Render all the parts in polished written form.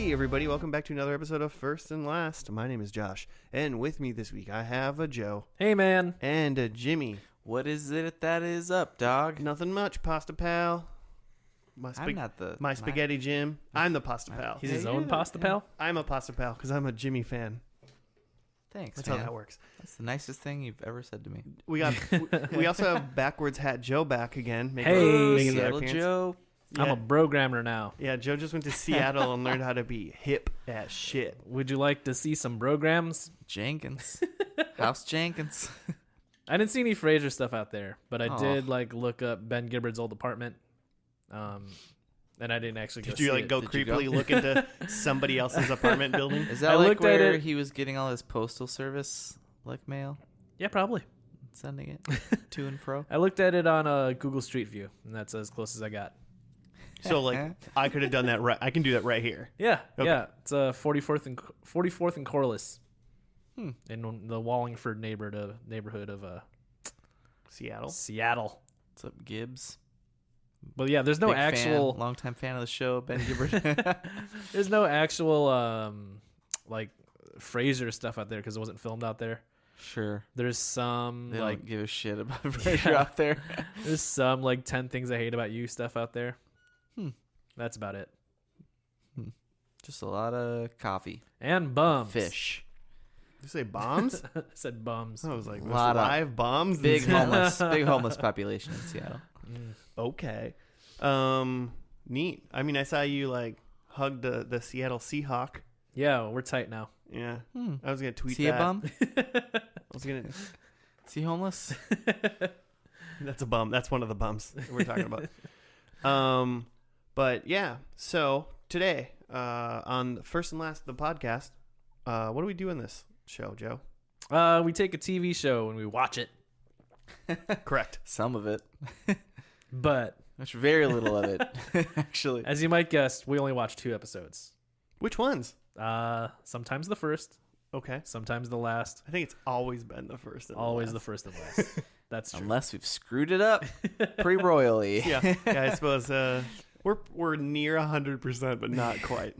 Hey everybody, welcome back to another episode of First and Last. My name is Josh, and with me this week I have a Joe. Hey man. And a Jimmy. What is it that is up, dog? Nothing much, Pasta Pal. My Spaghetti Jim. I'm the Pasta Pal. He's his own Pasta Pal? I'm a Pasta Pal because I'm a Jimmy fan. Thanks, That's man. how that works. That's the nicest thing you've ever said to me. We also have Backwards Hat Joe back again. Hey, Seattle Joe. Yeah. I'm a programmer now. Yeah, Joe just went to Seattle and learned how to be hip as shit. Would you like to see some programs? Jenkins. House Jenkins. I didn't see any Frasier stuff out there, but I did look up Ben Gibbard's old apartment. And I didn't actually go Did you see go it. creepily look into somebody else's apartment building? Is that like where he was getting all his postal service mail? Yeah, probably. Sending it to and fro? I looked at it on Google Street View, and that's as close as I got. So I could have done that right. I can do that right here. Yeah, okay. Yeah. It's 44th and Corliss in the Wallingford neighborhood of Seattle. What's up, Gibbs? But yeah, there's no actual longtime fan of the show, Ben Gibbard. There's no actual Frasier stuff out there because it wasn't filmed out there. Sure. There's some they don't give a shit about Frasier out there. There's some 10 things I hate about you stuff out there. That's about it. Just a lot of coffee and bums. Fish. Did you say bombs? I said bums. I was like, live bombs. Big homeless population in Seattle. Okay. Neat. I mean, I saw you hug the Seattle Seahawk. Yeah, we're tight now. Yeah. I was gonna tweet See that. a bum? I was gonna. See homeless? That's a bum. That's one of the bums we're talking about. But yeah. So today, on First and Last of the podcast, what do we do in this show, Joe? We take a TV show and we watch it. Correct. Some of it. But there's very little of it, actually. As you might guess, we only watch 2 episodes. Which ones? Sometimes the first. Okay. Sometimes the last. I think it's always been the first. Always the first and last. That's true. Unless we've screwed it up pretty royally. Yeah, I suppose we're near 100%, but not quite.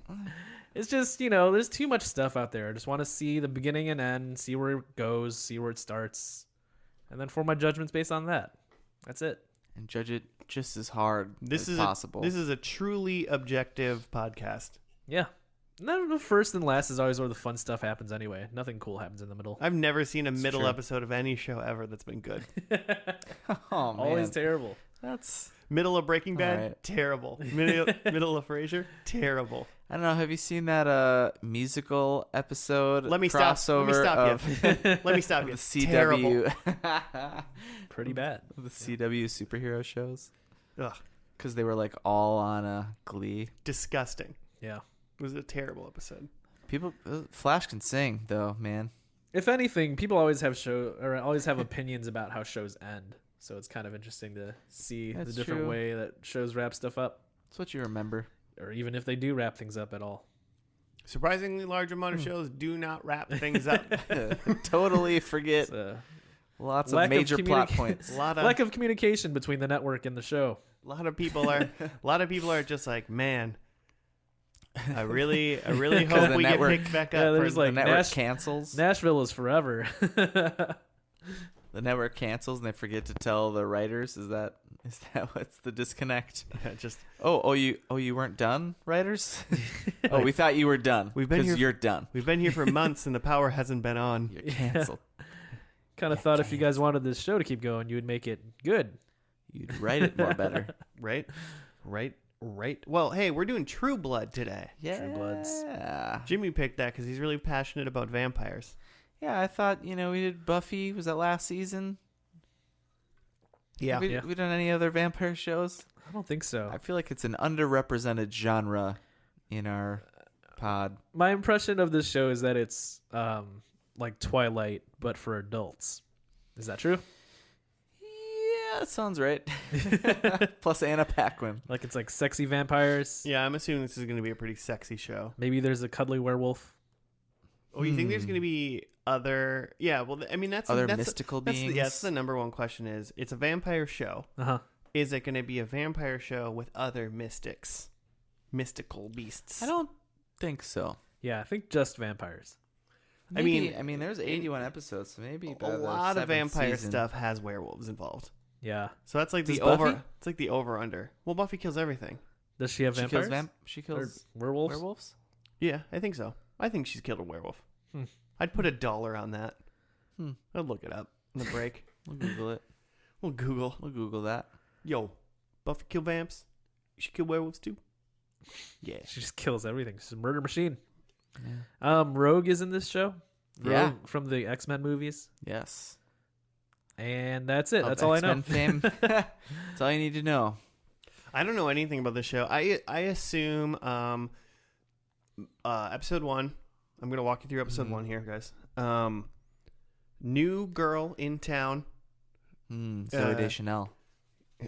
It's just, there's too much stuff out there. I just want to see the beginning and end, see where it goes, see where it starts, and then form my judgments based on that. That's it. And judge it just as hard as possible. This is a truly objective podcast. Yeah. And then the first and last is always where the fun stuff happens anyway. Nothing cool happens in the middle. I've never seen a middle episode of any show ever that's been good. Oh, man. Always terrible. That's middle of Breaking Bad, right. Terrible. Middle of Frasier, terrible. I don't know. Have you seen that musical episode? Let me stop you. Let me stop you. The CW. Terrible. Pretty bad. The CW superhero shows. Ugh. Because they were all on Glee. Disgusting. Yeah. It was a terrible episode. Flash can sing though, man. If anything, people always have opinions about how shows end. So it's kind of interesting to see the different way that shows wrap stuff up. That's what you remember. Or even if they do wrap things up at all. Surprisingly large amount of shows do not wrap things up. Totally forget lots of major plot points. Lack of communication between the network and the show. A lot of people are just like, man, I really hope we get picked back up. There's the network cancels. Nashville is forever. The network cancels and they forget to tell the writers. Is that what's the disconnect? Yeah, you weren't done, writers? We thought you were done. You're done. We've been here for months and the power hasn't been on. You're canceled. Kind of thought if you guys wanted this show to keep going, you would make it good. You'd write it more better. Right. Well, hey, we're doing True Blood today. Yeah. True Bloods. Jimmy picked that because he's really passionate about vampires. Yeah, I thought, we did Buffy. Was that last season? Yeah. Have we done any other vampire shows? I don't think so. I feel like it's an underrepresented genre in our pod. My impression of this show is that it's like Twilight, but for adults. Is that true? Yeah, that sounds right. Plus Anna Paquin. Like it's like sexy vampires. Yeah, I'm assuming this is going to be a pretty sexy show. Maybe there's a cuddly werewolf. Oh, you think there's going to be other? Yeah, well, I mean that's mystical beings. That's the number one question. Is it's a vampire show? Is it going to be a vampire show with other mystical beasts? I don't think so. Yeah, I think just vampires. Maybe, I mean, there's 81 episodes, so maybe a lot of vampire stuff has werewolves involved. Yeah. So that's like Does the over. Buffy? It's like the over under. Well, Buffy kills everything. Does she have vampires? She kills werewolves? werewolves? Yeah, I think so. I think she's killed a werewolf. Hmm. I'd put $1 on that. I'd look it up in the break. We'll Google it. We'll Google that. Yo, Buffy kill vamps. You should kill werewolves too. Yeah. She just kills everything. She's a murder machine. Yeah. Rogue is in this show. Rogue Yeah. from the X-Men movies. Yes. And that's it. Of That's all I know. X-Men fame. That's all you need to know. I don't know anything about this show. I assume episode 1. I'm gonna walk you through episode 1 here, guys. New girl in town. Zoe Deschanel.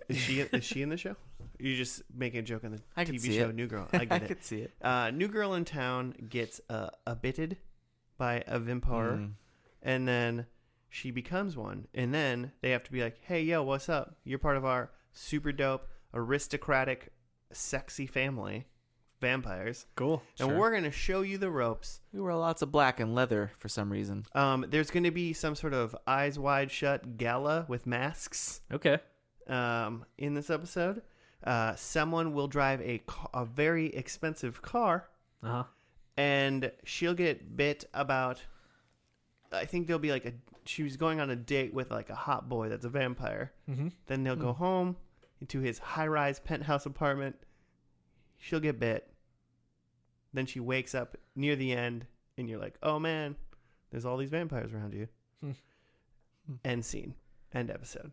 Is she in the show? You just making a joke on the I could TV see show it. New Girl. I get I it. could see it. New girl in town gets bitted by a vampire, and then she becomes one. And then they have to be like, "Hey, yo, what's up? You're part of our super dope, aristocratic, sexy family, vampires. Cool. And we're gonna show you the ropes." We wear lots of black and leather for some reason. There's gonna be some sort of eyes wide shut gala with masks. Okay. In this episode. Someone will drive a very expensive car, and she'll get bit about. I think there'll be like she was going on a date with like a hot boy that's a vampire. Then they'll go home into his high-rise penthouse apartment. She'll get bit. Then she wakes up near the end, and you're like, "Oh man, there's all these vampires around you." End scene. End episode.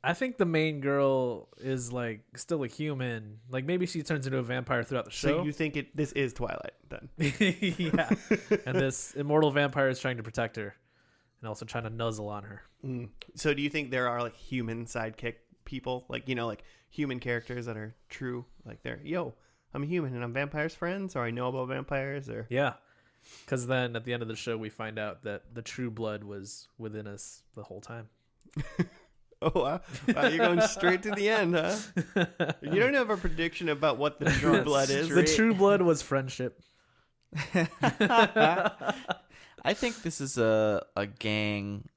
I think the main girl is like still a human. Like maybe she turns into a vampire throughout the show. So you think this is Twilight then? Yeah. And this immortal vampire is trying to protect her and also trying to nuzzle on her. So do you think there are like human sidekick people, like like human characters that are true, like they're I'm a human and I'm vampires' friends, or I know about vampires, or Yeah. Because then at the end of the show we find out that the true blood was within us the whole time. Oh, wow. You're going straight to the end, huh? You don't have a prediction about what the true blood is? The true blood was friendship. I think this is a gang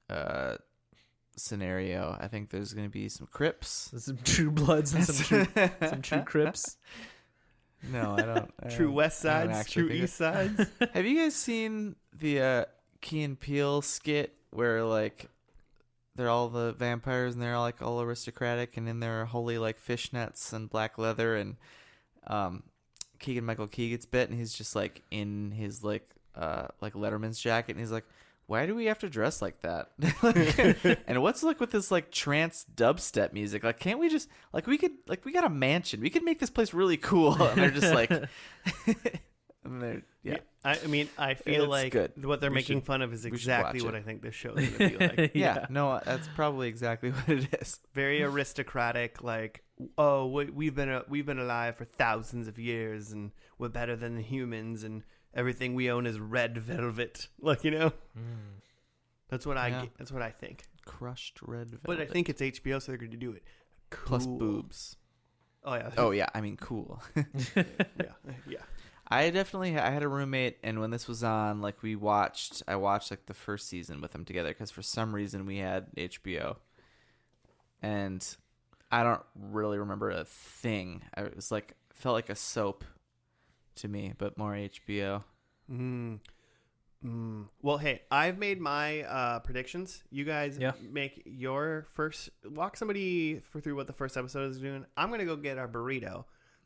scenario. I think there's going to be some Crips. Some true bloods and some true Crips. No, I don't. True West Sides, true East Sides. Have you guys seen the Key and Peele skit where like they're all the vampires and they're all like all aristocratic and in their holy like fishnets and black leather, and Keegan-Michael Key gets bit and he's just like in his like Letterman's jacket and he's like, why do we have to dress like that? And what's like with this like trance dubstep music? Like, can't we just like we got a mansion. We could make this place really cool. And they're just like, and they're, yeah. I mean, I feel It's like good. what they're making fun of is exactly what I think this show is going to be like. Yeah, no, that's probably exactly what it is. Very aristocratic, like, we've been alive for thousands of years and we're better than the humans and everything we own is red velvet. Like, that's what that's what I think. Crushed red velvet. But I think it's HBO, so they're going to do it cool. Plus boobs. Oh yeah. Oh yeah. I mean, cool. Yeah. I had a roommate, and when this was on, like I watched like the first season with him together because for some reason we had HBO, and I don't really remember a thing. It was like felt like a soap to me, but more HBO. Well, hey, I've made my predictions. You guys make your first. Walk somebody through what the first episode is doing. I'm gonna go get our burrito,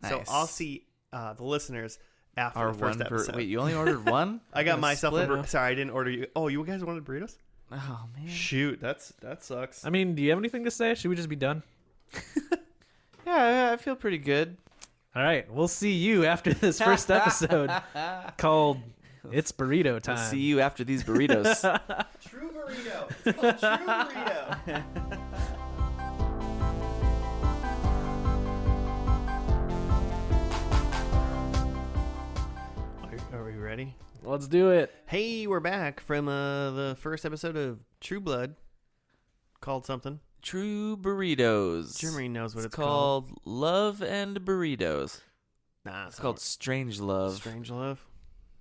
so I'll see the listeners after the first episode. Wait, you only ordered one? I got myself a burrito. Sorry, I didn't order you. Oh, you guys wanted burritos? Oh man, shoot, that sucks. I mean, do you have anything to say? Should we just be done? Yeah, I feel pretty good. All right, we'll see you after this first episode called It's Burrito Time. We'll see you after these burritos. True burrito. It's called True Burrito. Are we ready? Let's do it. Hey, we're back from the first episode of True Blood, called something. True Burritos. Jeremy knows what it's called. Love and Burritos. Nah, It's called Strange Love. Strange Love.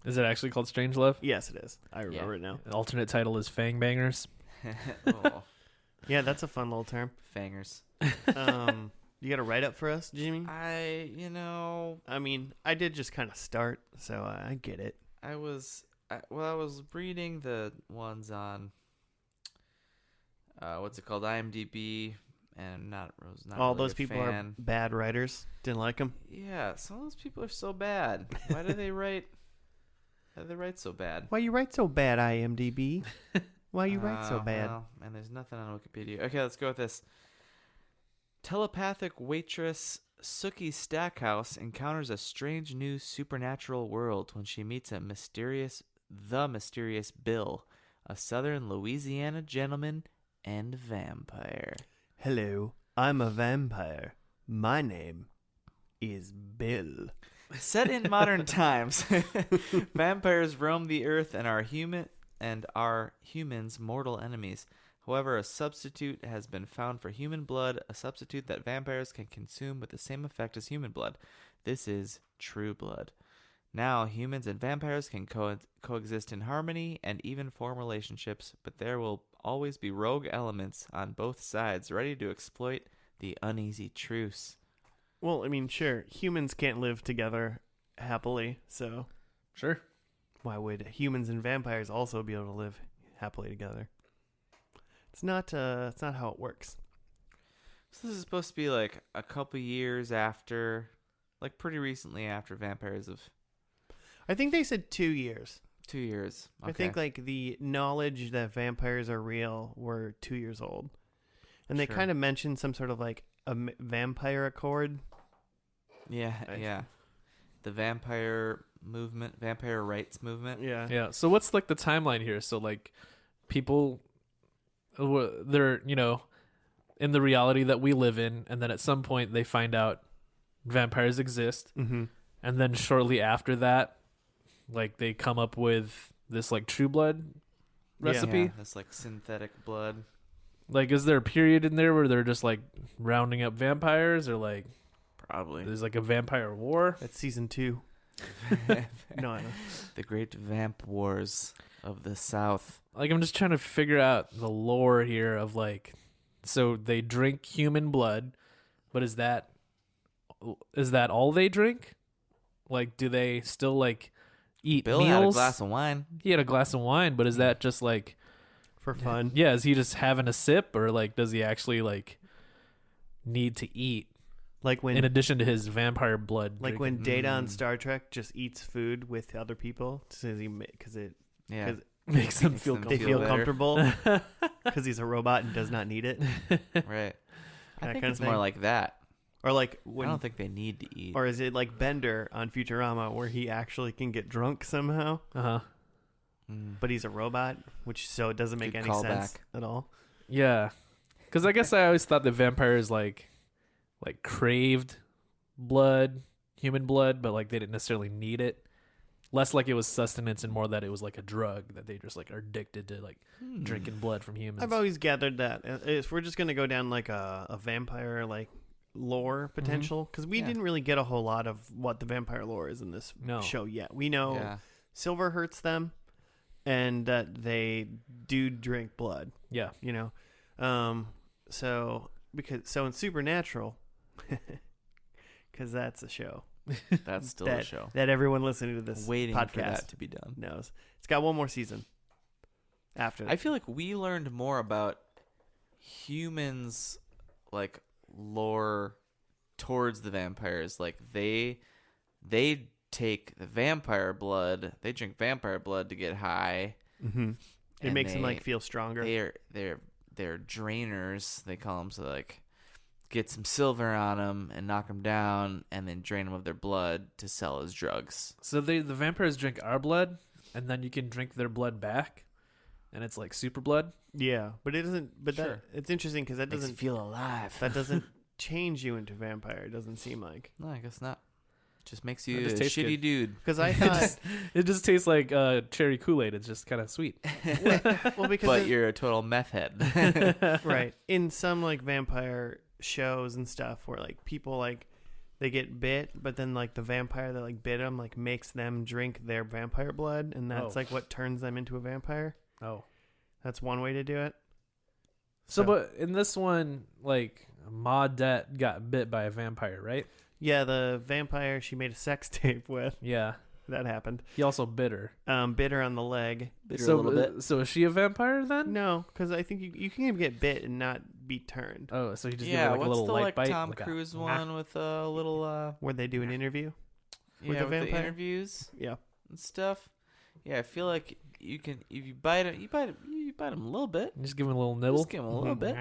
Is it actually called Strange Love? Yes, it is. I remember it now. The alternate title is Fang Bangers. Oh, Yeah, that's a fun little term. fangers. You got a write up for us, Jimmy? I mean, I did just kind of start, so I get it. I was reading the ones on what's it called, IMDb, and not All really those a people fan. are bad writers. Didn't like them. Yeah, some of those people are so bad. Why do they write? Why do they write so bad? Why you write so bad, IMDb? Why you write so bad? Well, and there's nothing on Wikipedia. Okay, let's go with this. Telepathic waitress Sookie Stackhouse encounters a strange new supernatural world when she meets the mysterious Bill, a southern Louisiana gentleman and vampire. Hello, I'm a vampire. My name is Bill. Set in modern times, vampires roam the earth and are humans' mortal enemies. However, a substitute has been found for human blood, a substitute that vampires can consume with the same effect as human blood. This is true blood. Now, humans and vampires can coexist in harmony and even form relationships, but there will always be rogue elements on both sides ready to exploit the uneasy truce. Well, I mean, sure, humans can't live together happily, so Sure. why would humans and vampires also be able to live happily together? It's not how it works. So this is supposed to be like a couple years after, like pretty recently after vampires have... I think they said 2 years. 2 years. Okay. I think like the knowledge that vampires are real were 2 years old. And they Sure. kind of mentioned some sort of like a vampire accord. Yeah, yeah. The vampire movement, vampire rights movement. Yeah. Yeah. So what's like the timeline here? So like people, they're, in the reality that we live in, and then at some point they find out vampires exist. Mm-hmm. And then shortly after that, like they come up with this like True Blood recipe. Yeah, that's like synthetic blood. Like, is there a period in there where they're just like rounding up vampires, or like Probably. there's like a vampire war? That's season 2. No, I don't. The Great Vamp Wars of the South. Like, I'm just trying to figure out the lore here of like, so they drink human blood, but is that all they drink? Like, do they still like eat Bill meals? had a glass of wine. He had a glass of wine, but is that just like For fun. Yeah, is he just having a sip, or like does he actually like need to eat Like when in addition to his vampire blood? like drinking? when Data on Star Trek just eats food with other people because it Yeah. makes them feel them they feel feel better. comfortable because he's a robot and does not need it. Right. I That think kind it's of more thing. like that. Or like I when don't think they need to eat. or is it like Bender on Futurama where he actually can get drunk somehow, Uh-huh. but he's a robot, which so it doesn't make Good any sense callback. at all. Yeah, because I guess I always thought that vampires like craved blood, human blood, but like they didn't necessarily need it. Less like it was sustenance and more that it was like a drug that they just like are addicted to, like drinking blood from humans. I've always gathered that if we're just gonna go down like a vampire like lore potential, because we Yeah. didn't really get a whole lot of what the vampire lore is in this No. show yet. We know Yeah. silver hurts them, and that they do drink blood. Yeah. So in Supernatural, because that's a show That's still that, a show. that everyone listening to this Waiting podcast for that to be done. knows. It's got one more season after. I feel like we learned more about humans, like lore towards the vampires. Like they take the vampire blood. They drink vampire blood to get high. Mm-hmm. It and makes them like feel stronger. They're drainers. They call them, so like get some silver on them and knock them down, and then drain them of their blood to sell as drugs. So the vampires drink our blood, and then you can drink their blood back, and it's like super blood. Yeah, but it doesn't. But Sure. it's interesting because that Makes you doesn't feel alive. that doesn't change you into vampire. It doesn't seem like. No, I guess not. Just makes you It just a tastes shitty good. dude. Because I thought, It just tastes like cherry Kool-Aid. It's just kind of sweet. well, because But you're a total meth head. right in some like vampire shows and stuff where like people like they get bit, but then like the vampire that like bit them like makes them drink their vampire blood, and that's like what turns them into a vampire. Oh, that's one way to do it. So, but in this one, like Maudette got bit by a vampire, right? Yeah, the vampire she made a sex tape with. Yeah, that happened. He also bit her. Bit her on the leg. Bit her a little bit. So is she a vampire then? No, because I think you can get bit and not be turned. Oh, so he just gave her like a little light bite. What's the Tom Cruise one with a little where they do an interview? With the interviews. Yeah, and stuff. Yeah, I feel like you can if you bite him, you bite him a little bit. Just give him a little nibble. Just give him a little bit.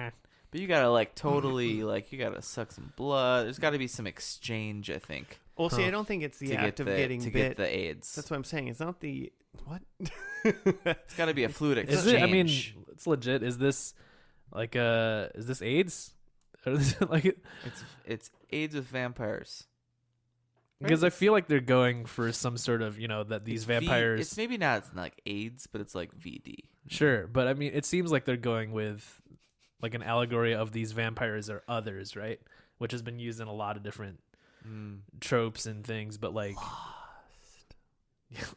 But you gotta like totally like you gotta suck some blood. There's got to be some exchange, I think. Well, see, I don't think it's the act of getting bit. Get the AIDS. That's what I'm saying. It's not the what. It's got to be a fluid exchange. Is it? I mean, it's legit. Is this like is this AIDS? Or is it like it's AIDS with vampires. Because I feel like they're going for some sort of, that these vampires. It's maybe not. It's not like AIDS, but it's like VD. Sure, but I mean, it seems like they're going with like an allegory of these vampires are others, right? Which has been used in a lot of different tropes and things, but like Lost.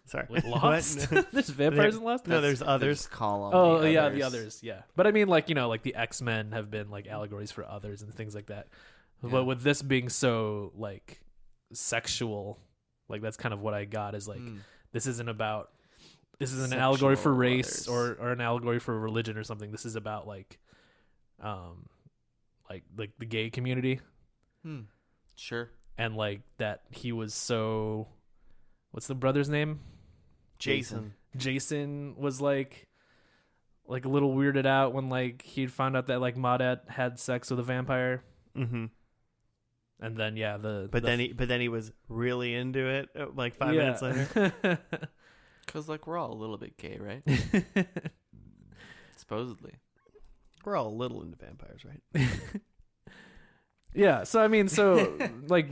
Sorry, wait, Lost. There's vampires in Lost. No, there's others. Column. Oh yeah, the others. Yeah, but I mean, like like the X-Men have been like allegories for others and things like that. Yeah. But with this being so like sexual, like that's kind of what I got is like this isn't about. This is an allegory for race or an allegory for religion or something. This is about like the gay community. Sure. And like that he was so, what's the brother's name? Jason. Jason was like a little weirded out when like he'd found out that like Maudette had sex with a vampire. Mm-hmm. And then then he was really into it like 5 minutes later. Because like we're all a little bit gay, right? Supposedly. We're all a little into vampires, right? Yeah, so I mean, like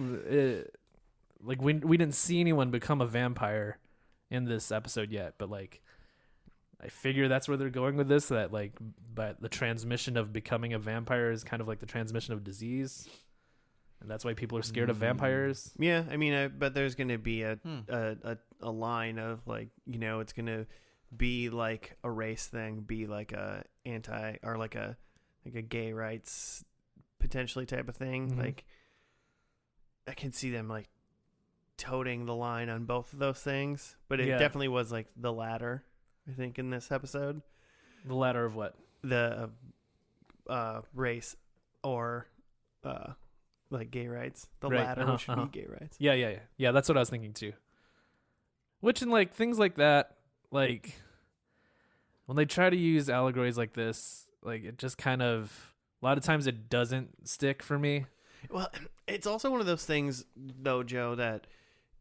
we didn't see anyone become a vampire in this episode yet, but like I figure that's where they're going with this. That like, but the transmission of becoming a vampire is kind of like the transmission of disease, and that's why people are scared of vampires. Yeah, I mean, but there's going to be a line of like it's going to be like a race thing, be like a anti or like a gay rights potentially type of thing. Mm-hmm. Like I can see them like toting the line on both of those things, but it definitely was like the latter, I think, in this episode. The latter of what? The race or like gay rights. The latter which would be gay rights. Yeah, that's what I was thinking too. Which in like things like that, like when they try to use allegories like this, like it just kind of a lot of times it doesn't stick for me. Well, it's also one of those things though, Joe, that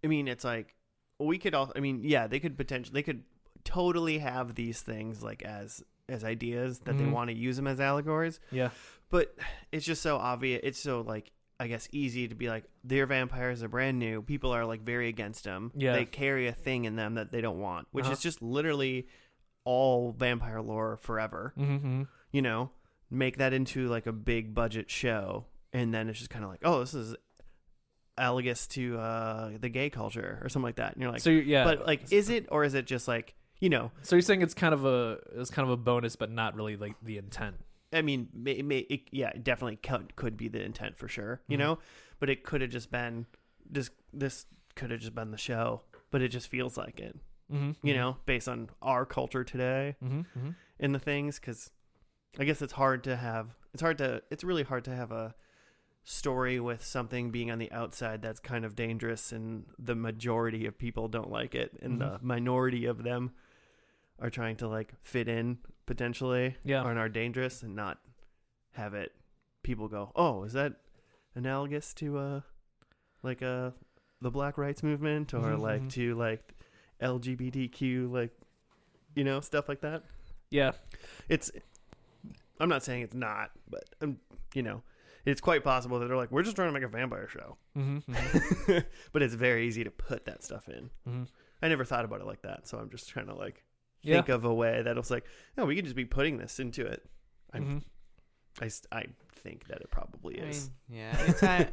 I mean, it's like we could all. I mean, yeah, they could totally have these things like as ideas that they want to use them as allegories. Yeah, but it's just so obvious. It's so like I guess easy to be like their vampires are brand new. People are like very against them. Yeah, they carry a thing in them that they don't want, which is just literally all vampire lore forever. Mm-hmm. Make that into like a big budget show, and then it's just kind of like, oh, this is analogous to the gay culture or something like that. And you're like, so yeah, but like, is it, or is it just like, So you're saying it's kind of a bonus, but not really like the intent. I mean, it definitely could be the intent for sure, but it could have just been this could have just been the show, but it just feels like it, based on our culture today and the things, because I guess it's really hard to have a story with something being on the outside that's kind of dangerous and the majority of people don't like it and the minority of them are trying to like fit in potentially and are dangerous, and not have it people go, oh, is that analogous to the Black Rights Movement or like to like LGBTQ like stuff like that. Yeah, I'm not saying it's not, but it's quite possible that they're like, we're just trying to make a vampire show. But it's very easy to put that stuff in. I never thought about it like that, so I'm just trying to like think of a way that it's like, no, we could just be putting this into it. I think that it probably is.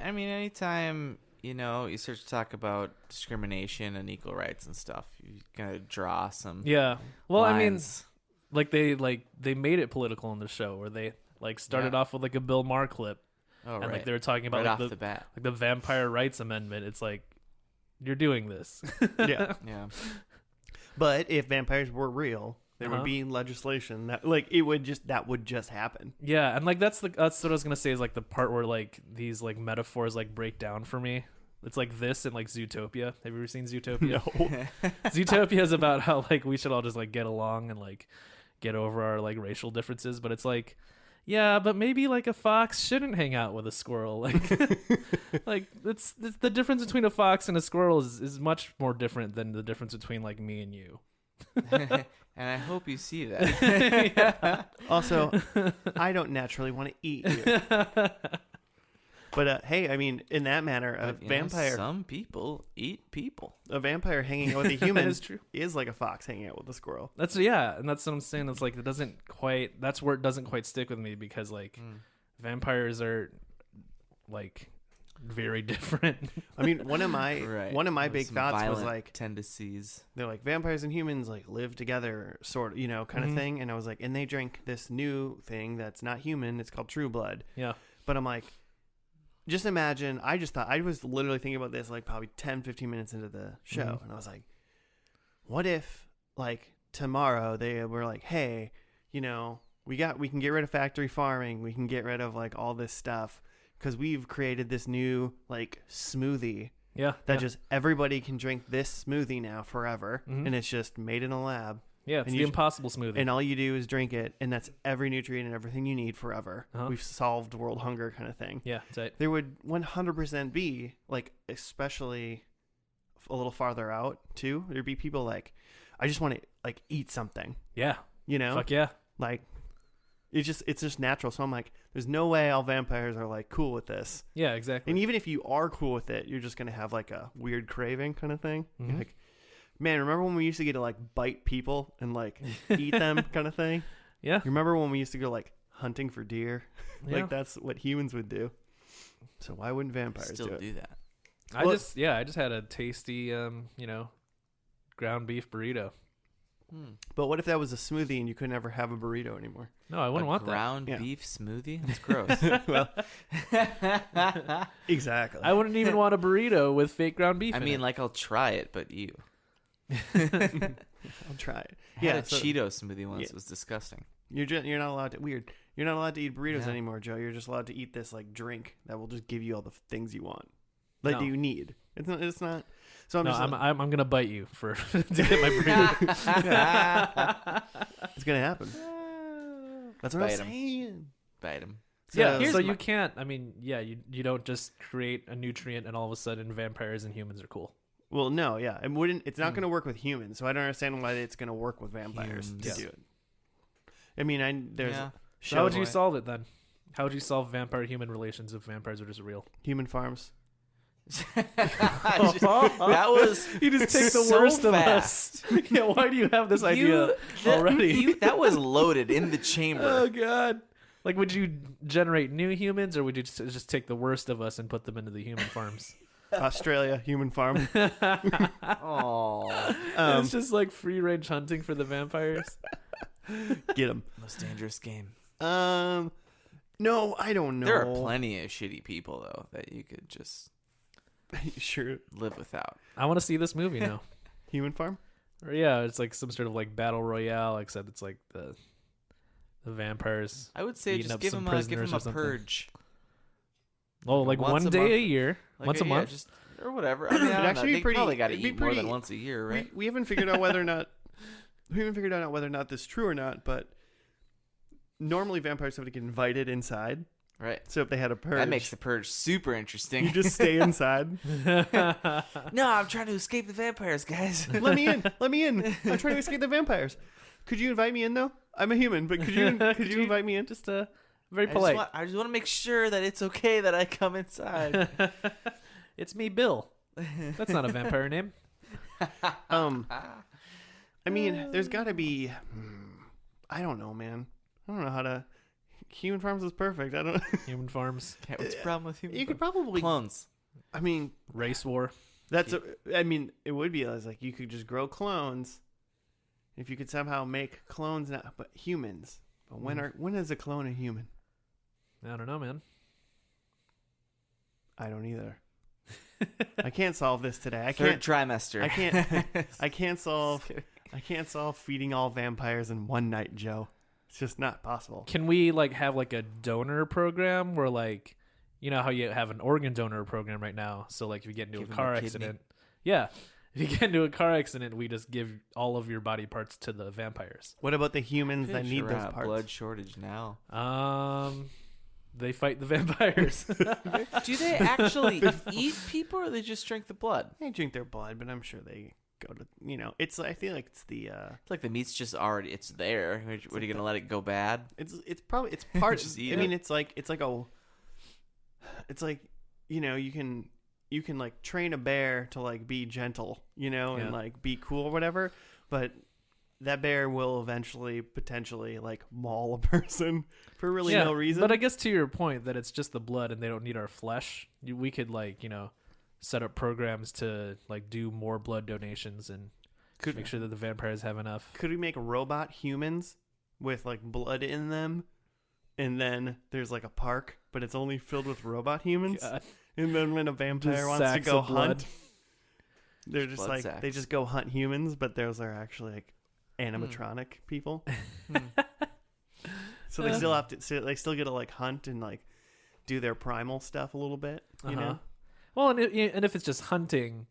Anytime you know, you start to talk about discrimination and equal rights and stuff, you gotta draw some. Yeah. Well, lines. I mean, they made it political in the show where they like started off with like a Bill Maher clip, and like they were talking about right like off the bat, like the Vampire Rights Amendment. It's like you're doing this. Yeah. yeah. But if vampires were real, there would be legislation that like that would just happen. Yeah, and like that's what I was gonna say is like the part where like these like metaphors like break down for me. It's like this and like Zootopia. Have you ever seen Zootopia? No. Zootopia is about how like we should all just like get along and like get over our like racial differences, but it's like, yeah, but maybe like a fox shouldn't hang out with a squirrel. Like, like it's the difference between a fox and a squirrel is much more different than the difference between like me and you. And I hope you see that. Yeah. Also, I don't naturally want to eat you. But hey, I mean, in that manner, some people eat people. A vampire hanging out with a human is true. Is like a fox hanging out with a squirrel. And that's what I'm saying. It's like that's where it doesn't quite stick with me because like vampires are like very different. I mean, one of my big thoughts was like tendencies. They're like vampires and humans like live together, sort of, you know, kind of thing. And I was like, and they drink this new thing that's not human. It's called True Blood. Yeah. But I'm like, just imagine. I was literally thinking about this like probably 10, 15 minutes into the show, and I was like, what if like tomorrow they were like, hey, you know, we can get rid of factory farming, we can get rid of like all this stuff. Because we've created this new like smoothie that just everybody can drink this smoothie now forever, and it's just made in a lab. Yeah, it's the impossible smoothie, and all you do is drink it, and that's every nutrient and everything you need forever. We've solved world hunger, kind of thing. Yeah, that's right. There would 100% be like, especially a little farther out too. There'd be people like, I just want to like eat something. Yeah, you know, fuck yeah, like. It's just natural. So I'm like, there's no way all vampires are like cool with this. Yeah, exactly. And even if you are cool with it, you're just going to have like a weird craving kind of thing. You're like, man, remember when we used to get to like bite people and like eat them kind of thing? Yeah. You remember when we used to go like hunting for deer? Yeah. Like that's what humans would do. So why wouldn't vampires still do that? I just had a tasty, ground beef burrito. But what if that was a smoothie and you could never have a burrito anymore? No, I wouldn't want that. Ground beef smoothie? That's gross. Well, exactly. I wouldn't even want a burrito with fake ground beef. I mean, like I'll try it, but you. I'll try it. I had a Cheeto smoothie once. It was disgusting. You're not allowed to. Weird. You're not allowed to eat burritos anymore, Joe. You're just allowed to eat this like drink that will just give you all the things you want, like that you need. It's not. So I'm gonna bite you to get my burrito. It's gonna happen. That's what I'm saying. Bite him. So you can't. I mean, you don't just create a nutrient and all of a sudden vampires and humans are cool. Well, no, yeah, it wouldn't. It's not gonna work with humans. So I don't understand why it's gonna work with vampires to do it. I mean, there's. So how would you solve it then? How would you solve vampire-human relations if vampires are just real? Human farms. That was you just take the worst of us. Yeah, why do you have this idea already? That was loaded in the chamber. Oh god! Like, would you generate new humans, or would you just take the worst of us and put them into the human farms? Australia, human farm. Oh, it's just like free range hunting for the vampires. Get them. Most dangerous game. No, I don't know. There are plenty of shitty people though that you could just sure live without. I want to see this movie now. Human farm? Or it's like some sort of like battle royale, except it's like the vampires. I would say just give them a purge. Oh, like one day a year, once a month, or whatever. I mean, actually they probably got to eat more than once a year, right? We haven't figured out whether or not this is true or not, but normally vampires have to get invited inside. Right. So if they had a purge, that makes the purge super interesting. You just stay inside. No, I'm trying to escape the vampires, guys. Let me in. I'm trying to escape the vampires. Could you invite me in though? I'm a human, but could you invite me in? Just very polite. I just want to make sure that it's okay that I come inside. It's me, Bill. That's not a vampire name. I mean, there's got to be. I don't know, man. I don't know how to. Human farms is perfect. I don't know. Human farms. What's the problem with human farms? You could probably clones. I mean, Race war. It would be like you could just grow clones. If you could somehow make clones, but humans. But when is a clone a human? I don't know, man. I don't either. I can't solve this today. Third trimester. I can't solve feeding all vampires in one night, Joe. It's just not possible. Can we have a donor program where you know how you have an organ donor program right now? So if you get into a car accident, if you get into a car accident, we just give all of your body parts to the vampires. What about the humans that need those parts? Blood shortage now. They fight the vampires. Do they actually eat people, or they just drink the blood? They drink their blood, but I'm sure they go to, it's, I feel like it's the, it's like the meat's just already, it's there. What are you going to let it go bad? It's part, Just eat I mean, it. it's like, you can train a bear to be gentle, and be cool or whatever, but that bear will eventually potentially maul a person for really no reason. But I guess to your point that it's just the blood and they don't need our flesh, we could set up programs to do more blood donations and make sure that the vampires have enough. Could we make robot humans with blood in them, and then there's a park, but it's only filled with robot humans? God. And then when a vampire Just wants to sacks go of blood. hunt, they're just Blood sacks. they just go hunt humans, but those are actually animatronic people. So they still have to. So they still get to hunt and do their primal stuff a little bit. You know. Well, and if it's just hunting,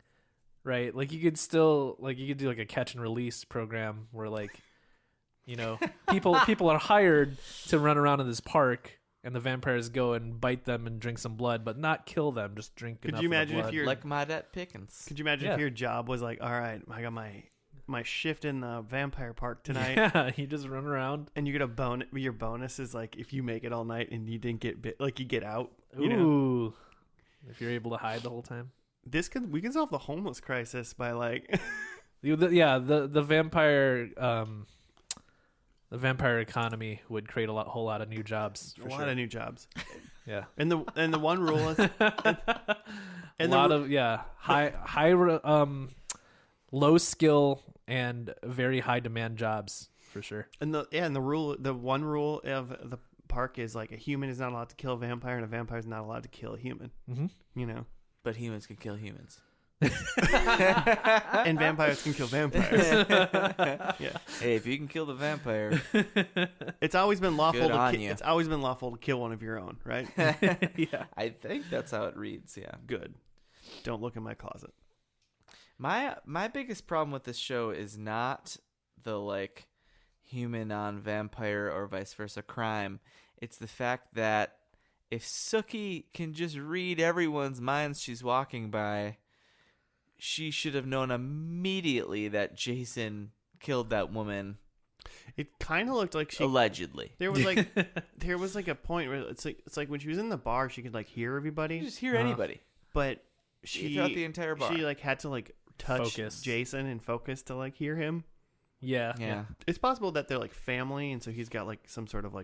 right? You could still you could do a catch and release program where people are hired to run around in this park, and the vampires go and bite them and drink some blood, but not kill them. Just drink. Could enough you of the imagine if blood. you're Like my dad Pickens. Could you imagine if your job was all right, I got my shift in the vampire park tonight. Yeah, you just run around. And you get a bonus. Your bonus is if you make it all night and you didn't get bit, you get out. You know? Ooh. If you're able to hide the whole time. We can solve the homeless crisis by the vampire economy would create a whole lot of new jobs. a lot of new jobs. Yeah. And the one rule is high low skill and very high demand jobs for sure. And the one rule of the park is a human is not allowed to kill a vampire, and a vampire is not allowed to kill a human. Mm-hmm. But humans can kill humans. And vampires can kill vampires. Yeah. Hey, if you can kill the vampire, It's always been lawful Good it's always been lawful to kill one of your own, right? Yeah. I think that's how it reads. Yeah. Good. Don't look in my closet. My biggest problem with this show is not the human on vampire or vice versa crime. It's the fact that if Sookie can just read everyone's minds she's walking by, she should have known immediately that Jason killed that woman. It kind of looked like she Allegedly. There was a point where it's like when she was in the bar, she could hear everybody. You just hear anybody. But she throughout the entire bar. She had to touch Focus. Jason and focus to hear him. Yeah. It's possible that they're family, and so he's got some sort of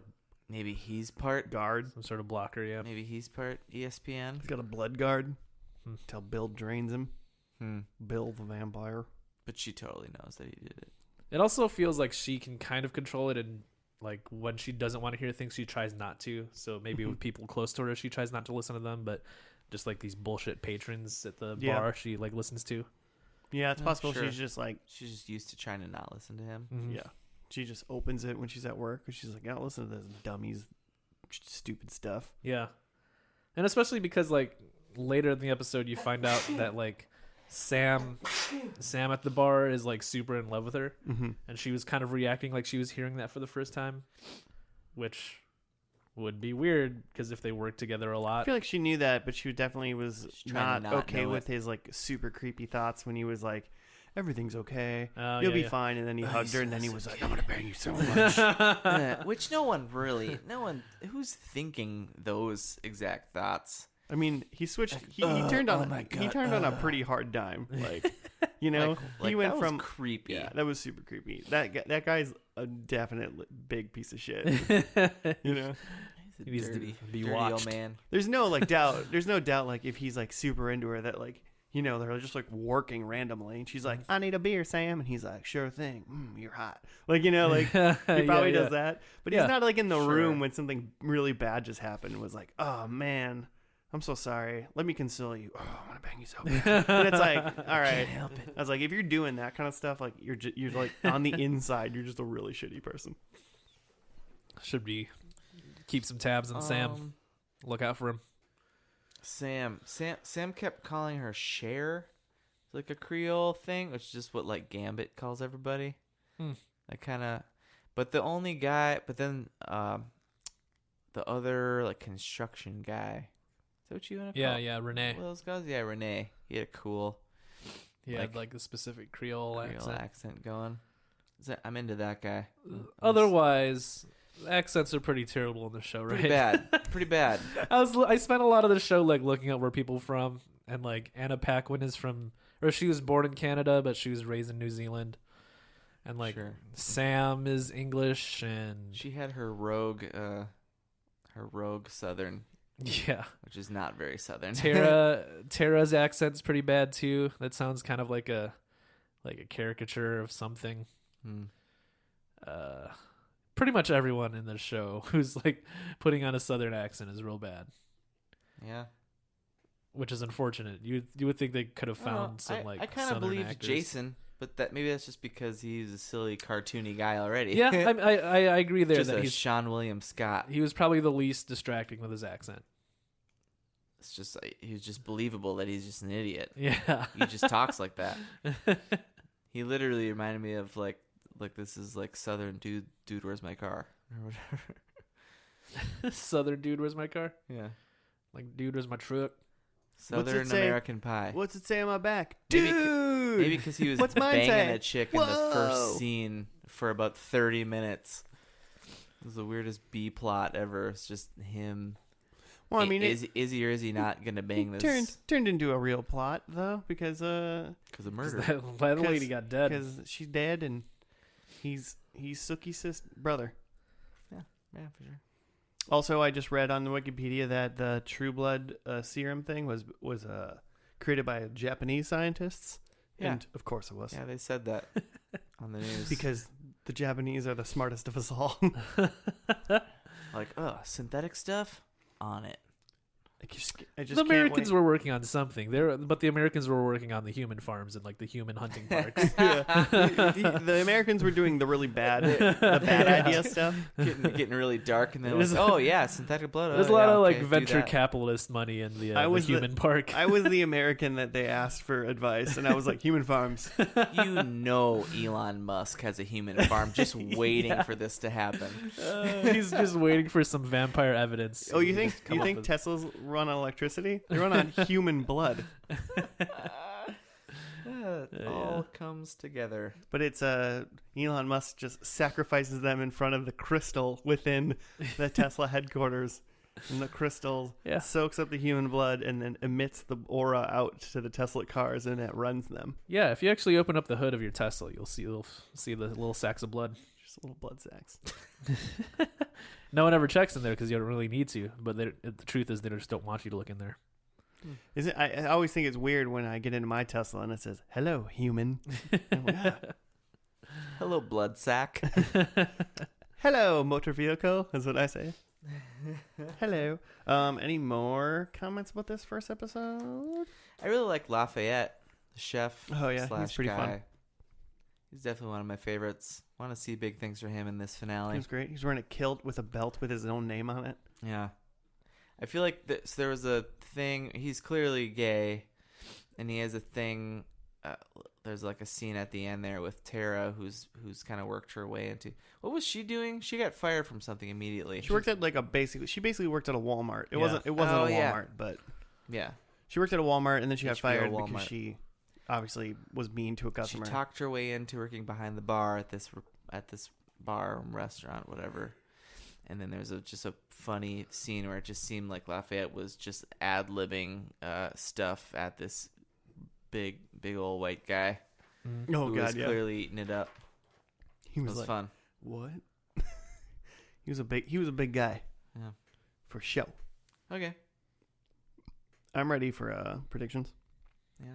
Maybe he's part guard. Some sort of blocker, yeah. Maybe he's part ESPN. He's got a blood guard. Till Bill drains him. Hmm. Bill the vampire. But she totally knows that he did it. It also feels like she can kind of control it, and when she doesn't want to hear things, she tries not to. So maybe with people close to her, she tries not to listen to them, but just these bullshit patrons at the bar, she listens to. Yeah, it's possible sure. she's just She's just used to trying to not listen to him. Mm-hmm. yeah. She just opens it when she's at work, and she's "Yeah, listen to this dummies, stupid stuff." Yeah. And especially because later in the episode you find out that Sam at the bar is super in love with her, and she was kind of reacting like she was hearing that for the first time, which would be weird because if they work together a lot. I feel like she knew that, but she definitely was trying not to not okay know with it. his super creepy thoughts when he was everything's okay, Oh, you'll be yeah. fine, and then he hugged her, and then he was I'm gonna bang you so much. Which no one who's thinking those exact thoughts. I mean, he switched. He turned on. He turned on a pretty hard dime. He went that from was creepy. Yeah, that was super creepy. That guy's a definite big piece of shit. You know, He needs to be dirty watched. old man. There's no like doubt. There's no doubt like if he's like super into her that like they're just like working randomly and she's like, I need a beer, Sam, and he's like, sure thing. You're hot. Like like he probably does that, but he's not like in the room when something really bad just happened. And was like, oh man, I'm so sorry. Let me console you. Oh, I want to bang you so bad. And it's like, all right. Can't help it. I was like, if you're doing that kind of stuff, like you're like on the inside, you're just a really shitty person. Should be keep some tabs on Sam. Look out for him. Sam kept calling her Cher, like a Creole thing, which is just what like Gambit calls everybody. That kind of, but the only guy, but then the other like construction guy. Is that what you want to call? Yeah, Renee. What those guys? Yeah, Renee. He had a cool. He had like a specific Creole accent going. I'm into that guy. Otherwise, accents are pretty terrible in the show, right? Pretty bad. I spent a lot of the show like looking up where people from, and like Anna Paquin is from, or she was born in Canada, but she was raised in New Zealand, and like Sam is English, and she had her rogue Southern. Yeah, which is not very Southern. Tara's accent's pretty bad too. That sounds kind of like a caricature of something. Pretty much everyone in the show who's like putting on a Southern accent is real bad. Yeah, which is unfortunate. You would think they could have found some like. I kind of believe actors. Jason, but maybe that's just because he's a silly cartoony guy already. Yeah, I agree there just that he's Sean William Scott. He was probably the least distracting with his accent. It's just he was just believable that he's just an idiot. Yeah, he just talks like that. He literally reminded me of like this is like Southern dude, where's my car or whatever. Southern dude, where's my car? Yeah, like dude, where's my truck? Southern American Pie. What's it say on my back, dude? Maybe because he was banging a chick in the first scene for about 30 minutes. It was the weirdest B plot ever. It's just him. Well, I mean, is he or is he not gonna bang this? Turned into a real plot though because of murder. That lady got dead because she's dead and he's Sookie's brother. Yeah, for sure. Also, I just read on the Wikipedia that the True Blood serum thing was created by Japanese scientists. Yeah. And of course it was. Yeah, they said that on the news. Because the Japanese are the smartest of us all. Like, synthetic stuff? On it. The Americans were working on something but the Americans were working on the human farms and like the human hunting parks. the Americans were doing the really bad idea stuff, getting really dark, and then synthetic blood. There's a lot of like venture capitalist money in the human park. I was the American that they asked for advice, and I was like, human farms. Elon Musk has a human farm just waiting for this to happen. He's just waiting for some vampire evidence. Oh, you think Tesla's run on electricity? They run on human blood. It all comes together. But it's Elon Musk just sacrifices them in front of the crystal within the Tesla headquarters, and the crystal soaks up the human blood and then emits the aura out to the Tesla cars, and it runs them. Yeah, if you actually open up the hood of your Tesla, you'll see the little sacks of blood. Just little blood sacks. No one ever checks in there because you don't really need to. But the truth is, they just don't want you to look in there. Is it? I always think it's weird when I get into my Tesla and it says, "Hello, human." Hello, blood sack. Hello, motor vehicle. Is what I say. Hello. Any more comments about this first episode? I really like Lafayette, the chef. Oh yeah, he's pretty fun. He's definitely one of my favorites. Want to see big things for him in this finale. He was great. He's wearing a kilt with a belt with his own name on it. Yeah. I feel like there was a thing. He's clearly gay, and he has a thing. There's like a scene at the end there with Tara, who's kind of worked her way into. What was she doing? She got fired from something immediately. She worked at She basically worked at a Walmart. It wasn't a Walmart, but yeah, she worked at a Walmart, and then she got fired because she obviously was mean to a customer. She talked her way into working behind the bar at this bar restaurant, whatever. And then there's just a funny scene where it just seemed like Lafayette was just ad-libbing stuff at this big old white guy. Oh who God, was clearly eating it up. He was fun. What? He was a big guy. Yeah. for show. Okay. I'm ready for predictions. Yeah.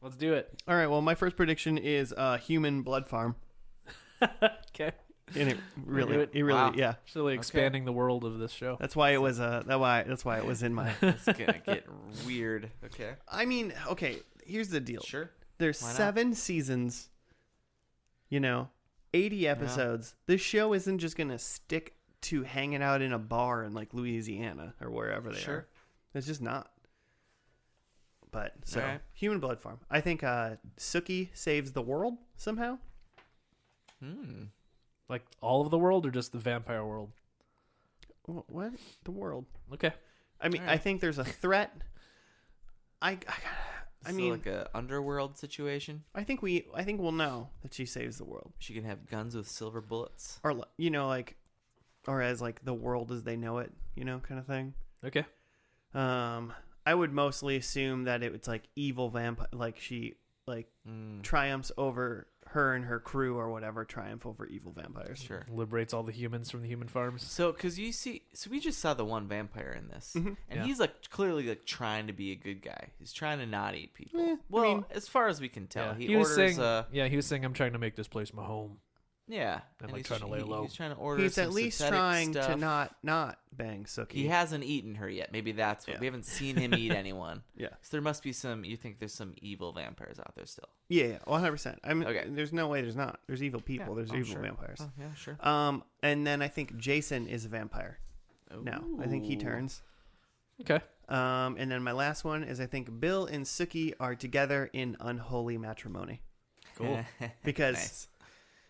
Let's do it. All right. Well, my first prediction is human blood farm. Okay. And it really, Wow. yeah. It's really expanding the world of this show. That's why it was that's why it was in my. It's gonna get weird. Okay. I mean, okay. Here's the deal. Sure. There's Why not? 7 seasons. 80 episodes. This show isn't just gonna stick to hanging out in a bar in like Louisiana or wherever they are. It's just not. But so Alright. human blood farm. I think Sookie saves the world somehow. Like all of the world or just the vampire world? What? The world. Okay. I mean, Alright. I think there's a threat. I So mean, like a underworld situation. I think we'll know that she saves the world, She can have guns with silver bullets. or like, or as like the world as they know it, kind of thing. Okay. I would mostly assume that it's like evil vampire, like she triumphs over her and her crew or whatever, triumph over evil vampires. Sure. Liberates all the humans from the human farms. So, because so we just saw the one vampire in this, and Yeah. he's like clearly like trying to be a good guy. He's trying to not eat people. I Well, mean- as far as we can tell, Yeah. he was orders. saying, he was saying, I'm trying to make this place my home. Yeah, And, like, he's trying to lay low. He's trying to order. He's some at least synthetic trying stuff. to not bang Sookie. He hasn't eaten her yet. Maybe that's what Yeah. we haven't seen him eat anyone. Yeah. So there must be some. You think there's some evil vampires out there still? Yeah, 100%. I mean, Okay. there's no way there's not. There's evil people. Yeah. There's Oh, evil sure. vampires. Oh, yeah, sure. And then I think Jason is a vampire. Now I think he Ooh. turns. Okay. And then my last one is I think Bill and Sookie are together in unholy matrimony. Cool. Because Nice.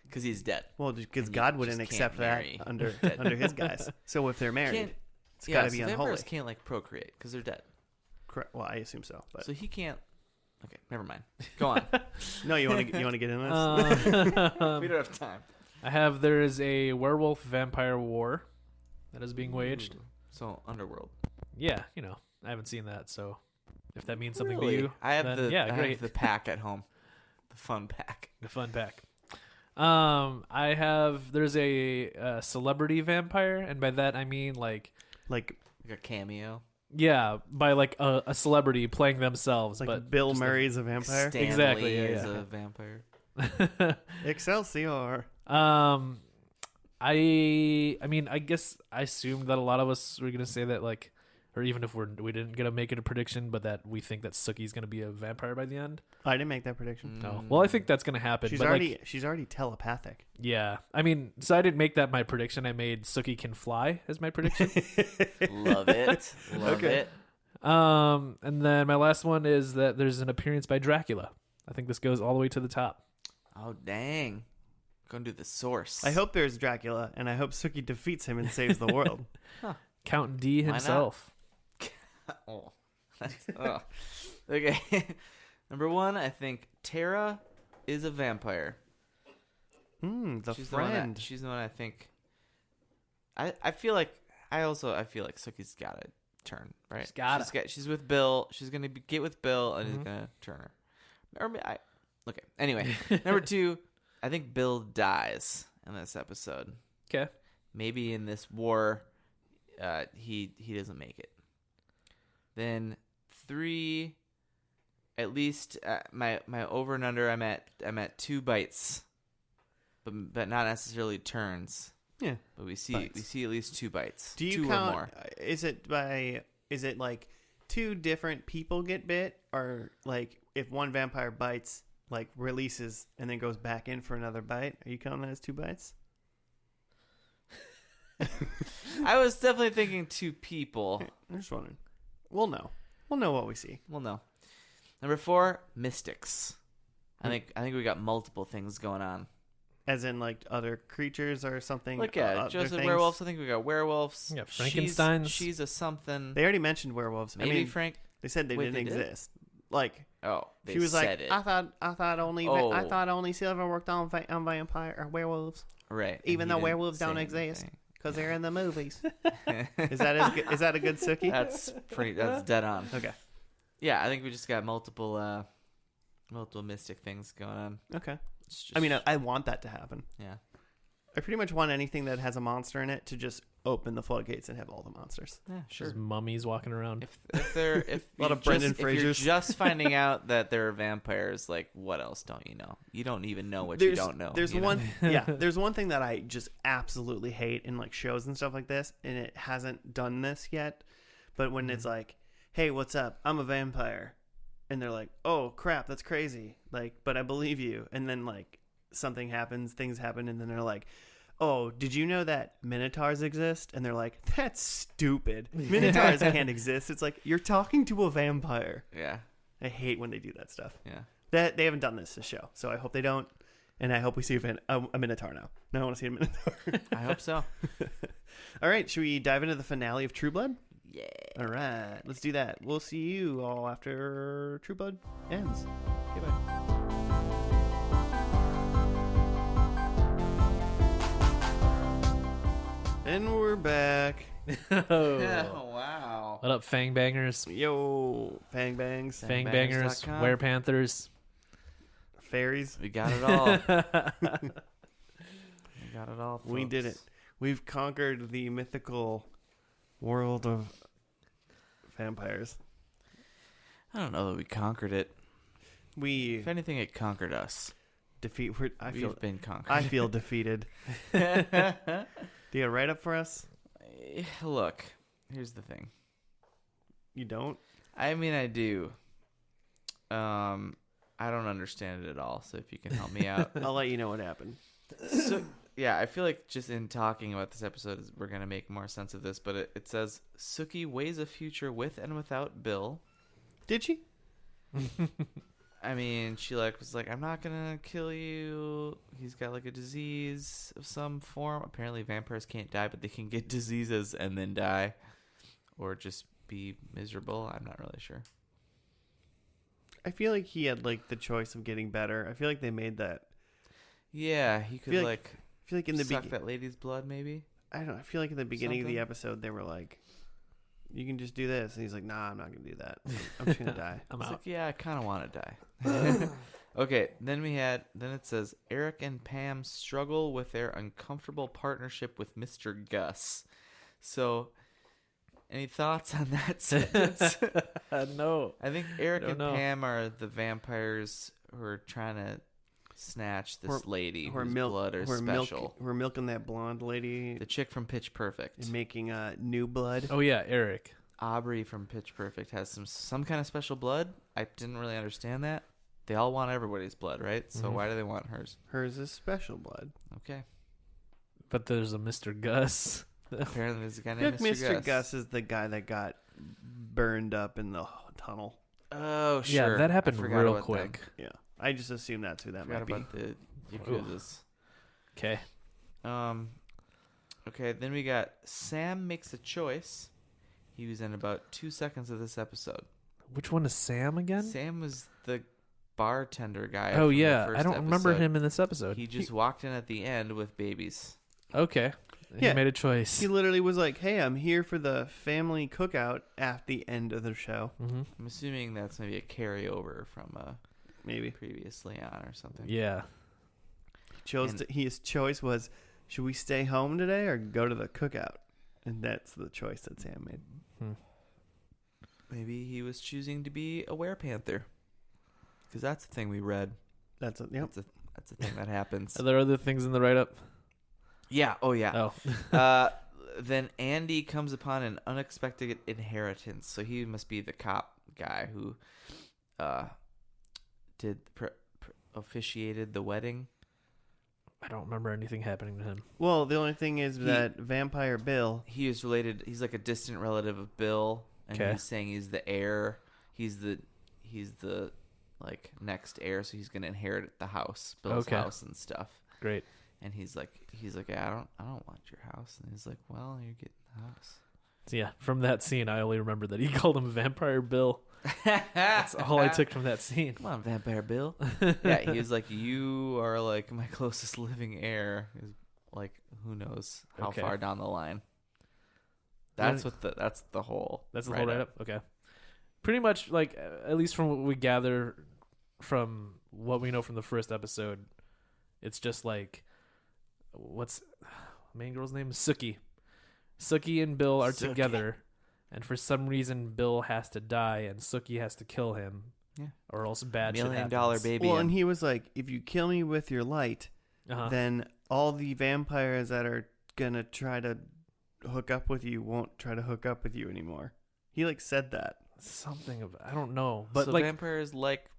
Because he's dead. well, because And you God wouldn't just accept can't that marry under dead under his guys. So if they're married, Can't- it's got to be so unholy. vampires can't like procreate because they're dead. Correct. Well, I assume so. But So he can't. Okay, never mind. Go on. no, you want to get in this? We don't have time. There is a werewolf vampire war that is being waged. Ooh. So underworld. Yeah, I haven't seen that, so if that means something Really? to you, I have then, the yeah, I great. have the pack at home. The fun pack. The fun pack. There's a celebrity vampire, and by that I mean like like Like a cameo. by like a celebrity playing themselves, but Bill just Murray's a vampire. Stan Exactly, Lee yeah, is yeah. a vampire. Excelsior. I guess I assumed that a lot of us were gonna say that, like, or even if we didn't gonna make it a prediction, but that we think that Sookie's gonna be a vampire by the end. I didn't make that prediction. No, well, I think that's gonna happen. She's but she's already telepathic. yeah. So I didn't make that my prediction. I made Sookie can fly as my prediction. Love it. Love Okay. it. And then my last one is that there's an appearance by Dracula. I think this goes all the way to the top. Oh dang. Gonna do the source. I hope there's Dracula, and I hope Sookie defeats him and saves the world. Count D Why not? himself. Oh. Oh. Okay. Number 1, I think Tara is a vampire. The She's friend. she's the one I think. I feel like Sookie's gotta turn, right? She's gotta. She's with Bill. She's gonna get with Bill, and he's gonna turn her. Okay. Anyway, number 2, I think Bill dies in this episode. Okay. Maybe in this war, he doesn't make it. Then 3, at least my over and under, I'm at 2 bites, but not necessarily turns. Yeah. But we see Bites. at least 2 bites. Do you 2 count? or more? Is it like 2 different people get bit, or like if one vampire bites, like releases and then goes back in for another bite? Are you counting that as 2 bites? I was definitely thinking 2 people. I'm just wondering. We'll know. We'll know what we see. Well, no. Number 4, mystics. I think we got multiple things going on. As in, like, other creatures or something? Look other at Joseph things? werewolves. I think we got werewolves. Yeah, Frankensteins. She's a something. They already mentioned werewolves. Maybe I mean, Frank. they said they Wait, didn't they did? exist. Like, Oh, they she was said like, it. I thought only Silver worked on vampire or werewolves, Right. even and though he didn't werewolves say don't exist anything. because they're in the movies. Is that a good Sookie? That's dead on. Okay. Yeah, I think we just got multiple mystic things going on. Okay. It's just, I mean, I want that to happen. yeah. I pretty much want anything that has a monster in it to just open the floodgates and have all the monsters. Yeah, sure. Just mummies walking around. If A lot of Brendan if you're Frasers. just finding out that they're vampires, like what else don't you know? You don't even know what you don't know. There's you know? one, there's one thing that I just absolutely hate in like shows and stuff like this, and it hasn't done this yet. But when it's like, "Hey, what's up? I'm a vampire," and they're like, "Oh crap, that's crazy!" Like, but I believe you, and then like something happens, things happen, and then they're like, "Oh, did you know that minotaurs exist?" And they're like, "That's stupid. Minotaurs can't exist." It's like, you're talking to a vampire. Yeah. I hate when they do that stuff. Yeah. That they haven't done this show, so I hope they don't. And I hope we see a minotaur now. Now I want to see a minotaur. I hope so. All right, should we dive into the finale of True Blood? Yeah. All right, let's do that. We'll see you all after True Blood ends. Okay, bye. And we're back. Oh, wow. What up, Fang Bangers? Yo, Fang Bangs, Fang Bangers, Fangbangers.com. Werepanthers. fairies. We got it all. We got it all, folks. We did it. We've conquered the mythical world of vampires. I don't know that we conquered it. We If anything, it conquered us. We've been conquered. I feel defeated. Do you write up for us? Look, here's the thing. You don't? I mean, I do. I don't understand it at all. So if you can help me out. I'll let you know what happened. So yeah, I feel like just in talking about this episode, we're gonna make more sense of this. But it says Sookie weighs a future with and without Bill. Did she? I mean, she was like, I'm not gonna kill you. He's got like a disease of some form. Apparently, vampires can't die, but they can get diseases and then die, or just be miserable. I'm not really sure. I feel like he had like the choice of getting better. I feel like they made that. Yeah, he could I like feel like in the suck that lady's blood, maybe. I don't know. I feel like in the beginning of the Something. episode, they were like, "You can just do this," and he's like, "Nah, I'm not gonna do that. I'm just gonna die." I'm It's out. like, yeah, I kind of want to die. Okay, then it says Eric and Pam struggle with their uncomfortable partnership with Mr. Gus. So, any thoughts on that sentence? No. I think Eric Don't and know. Pam are the vampires who are trying to snatch this lady We're whose blood is special. We're milking that blonde lady The chick from Pitch Perfect. and making new blood. Oh yeah, Eric. Aubrey from Pitch Perfect has some kind of special blood. I didn't really understand that. They all want everybody's blood, right? So why do they want hers? Hers is special blood. Okay. But there's a Mr. Gus. Apparently there's a guy I feel named like Mr. Mr. Gus is the guy that got burned up in the tunnel. Oh, Yeah, sure. that I happened forgot real about quick. them. Yeah, I just assume that's who that Forgot might be. about the Yakuzas. Okay. Okay, then we got Sam makes a choice. He was in about 2 seconds of this episode. Which one is Sam again? Sam was the bartender guy. Oh from the yeah, first I don't remember episode. him in this episode. He just walked in at the end with babies. Okay. He Yeah. made a choice. He literally was like, "Hey, I'm here for the family cookout at the end of the show." Mm-hmm. I'm assuming that's maybe a carryover from Maybe previously on or something. Yeah. his choice was, should we stay home today or go to the cookout? And that's the choice that Sam made. Maybe he was choosing to be a werepanther. Because that's the thing we read. That's That's a thing that happens. Are there other things in the write-up? Yeah. Oh, yeah. Oh. Then Andy comes upon an unexpected inheritance. So he must be the cop guy who officiated the wedding. I don't remember anything happening to him. Well, the only thing is that Vampire Bill. He is related. He's like a distant relative of Bill, and Okay. he's saying he's the heir. He's the like next heir, so he's gonna inherit the house, Bill's Okay. house and stuff. Great. And he's like, yeah, I don't want your house. And he's like, well, you're getting the house. So yeah, from that scene, I only remember that he called him Vampire Bill. That's all I took from that scene. Come on, Vampire Bill. Yeah, he was like, you are like my closest living heir. Is like, who knows how Okay. far down the line. That's the whole. That's the whole write-up? Okay. Pretty much, like, at least from what we gather from what we know from the first episode, it's just like, what's main girl's name? Sookie. Sookie and Bill are Sookie. together, and for some reason Bill has to die, and Sookie has to kill him, or else bad shit $1 million happens. baby. Well, and he was like, if you kill me with your light, then all the vampires that are gonna try to hook up with you won't try to hook up with you anymore. He like said that. Something of I don't know, but so like vampires like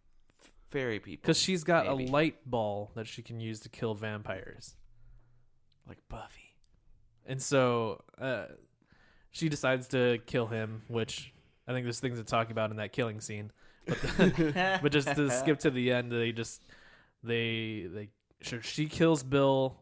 fairy people because she's got maybe. a light ball that she can use to kill vampires, like Buffy. and so she decides to kill him, which I think there's things to talk about in that killing scene. But just to skip to the end, she kills Bill,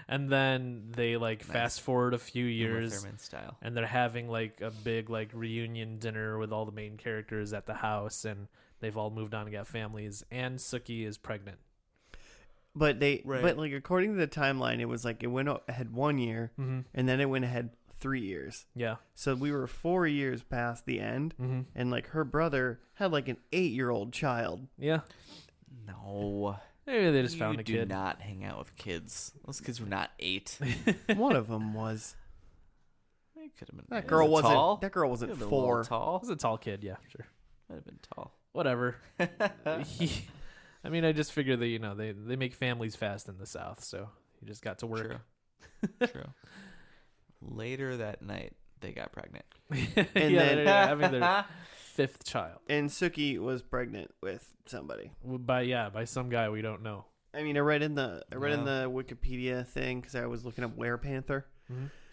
and then they like fast forward a few years, Uma Thurman style. and they're having like a big like reunion dinner with all the main characters at the house, and they've all moved on and got families, and Sookie is pregnant. But like according to the timeline, it was like it went ahead 1 year, and then it went ahead 3 years. Yeah. So we were 4 years past the end, and like her brother had like an 8-year-old child. Yeah. No. Maybe they just found a You kid. do not hang out with kids. Those kids were not 8. One of them was. It could have been. That girl wasn't. Tall. That girl wasn't Could've been a little 4. Tall. It was a tall kid. Yeah, sure. Might have been tall. Whatever. I mean, I just figure that they make families fast in the South, so he just got to work. True. Later that night, they got pregnant. And yeah, then they're having their 5th child And Sookie was pregnant with somebody. by some guy we don't know. I mean, I read in the Wikipedia thing because I was looking up Werepanther.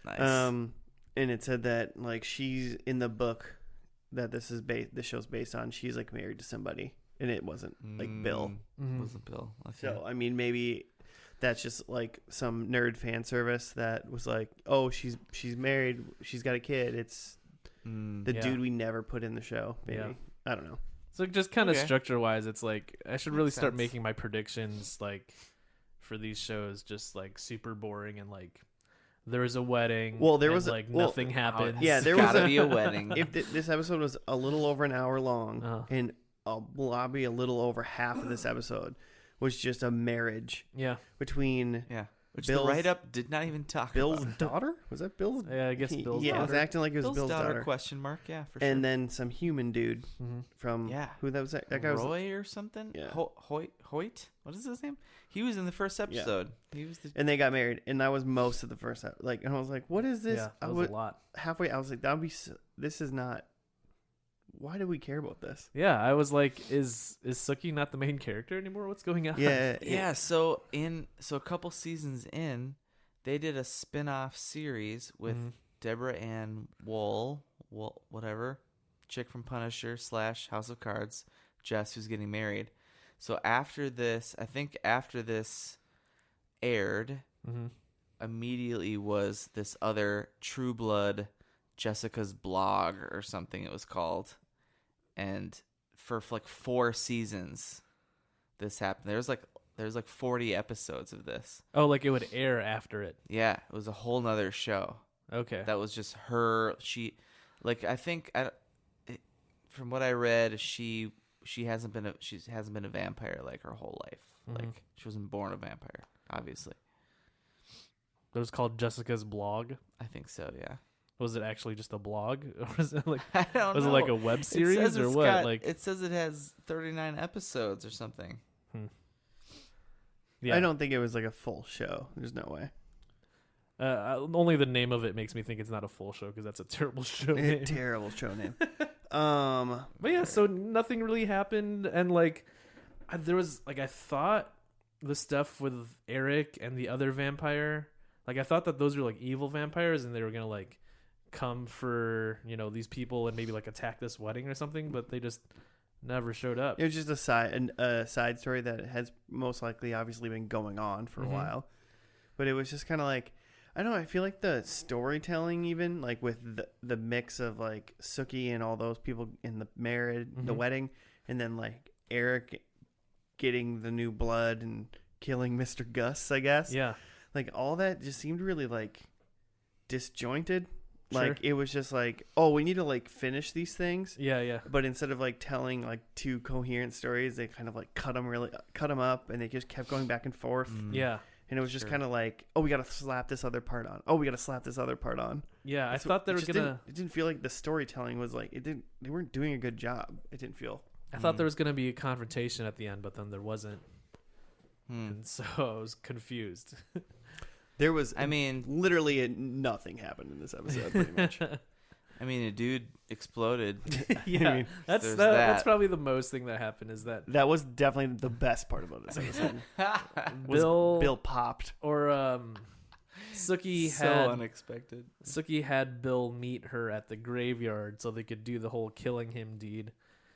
Nice. And it said that like she's in the book that this show's based on. She's like married to somebody, and it wasn't like Bill. Wasn't Bill. Okay. So I mean, maybe that's just like some nerd fan service that was like, oh, she's married, she's got a kid. It's the dude we never put in the show. Maybe I don't know. So just kind of structure wise, it's like I should really start making my predictions like for these shows just like super boring and like there was a wedding. Well, there was nothing happened. Yeah, there gotta was be a wedding. If this episode was a little over an hour long, and probably a little over half of this episode was just a marriage. Yeah. Between which Bill's, the write-up did not even talk Bill's about. daughter? Was that Bill's? Yeah, I guess Bill's Yeah, daughter. it was acting like it was Bill's daughter. Question mark? Yeah, for sure. And then some human dude from who that was? That guy was Roy or something. Yeah. Hoyt. What is his name? He was in the first episode. He was the. And they got married, and that was most of the first like. And I was like, "What is this?" Yeah, that was a lot. Halfway, I was like, "That'll be. This is not. Why do we care about this?" Yeah, I was like, "Is Sookie not the main character anymore? What's going on?" Yeah. So a couple seasons in, they did a spin-off series with Deborah Ann Woll, whatever, chick from Punisher / House of Cards, Jess, who's getting married. So after this aired, immediately was this other True Blood, Jessica's Blog or something it was called. And for like 4 seasons, this happened. There's like 40 episodes of this. Oh, like it would air after it. Yeah, it was a whole nother show. Okay. That was just her. From what I read, she hasn't been a vampire like her whole life. Like she wasn't born a vampire, obviously. It was called Jessica's Blog. I think so. Yeah. Was it actually just a blog, or was it like I don't was know. it like a web series or what? It says it has 39 episodes or something. Yeah. I don't think it was like a full show. There's no way. Only the name of it makes me think it's not a full show because that's a terrible show name. Terrible show name. But yeah, so nothing really happened, and like there was like I thought the stuff with Eric and the other vampire, like I thought that those were like evil vampires and they were gonna like come for these people and maybe like attack this wedding or something, but they just never showed up. It was just a side story that has most likely obviously been going on for a while, but it was just kind of like, I don't know, I feel like the storytelling, even like with the mix of like Sookie and all those people in the wedding, and then like Eric getting the new blood and killing Mr. Gus, I guess. Yeah. Like all that just seemed really like disjointed. Sure. Like it was just like, oh, we need to like finish these things. Yeah. But instead of like telling like 2 coherent stories, they kind of like cut them up, and they just kept going back and forth. Yeah. And it was just kind of like, oh, we got to slap this other part on. Oh, we got to slap this other part on. Yeah, I thought they were gonna. It didn't feel like the storytelling was like They weren't doing a good job. It didn't feel. I thought there was gonna be a confrontation at the end, but then there wasn't, and so I was confused. There was. I mean, literally nothing happened in this episode. Pretty much. I mean, a dude exploded. Yeah, I mean, that's probably the most thing that happened. Is that was definitely the best part about this episode. Bill popped, or Sookie so had unexpected. Sookie had Bill meet her at the graveyard so they could do the whole killing him deed.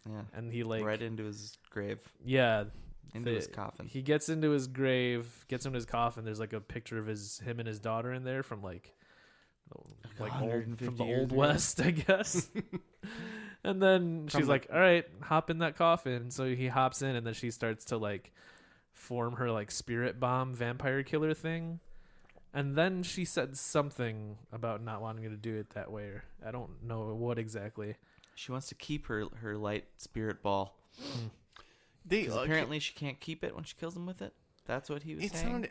Yeah, and he like right into his grave. Yeah, into his coffin. He gets into his grave, gets into his coffin. There's like a picture of him and his daughter in there from like from the Old West, I guess. And then she's like, all right, hop in that coffin. So he hops in, and then she starts to like form her like spirit bomb vampire killer thing. And then she said something about not wanting to do it that way. I don't know what exactly. She wants to keep her light spirit ball. Apparently she can't keep it when she kills him with it. That's what he was saying.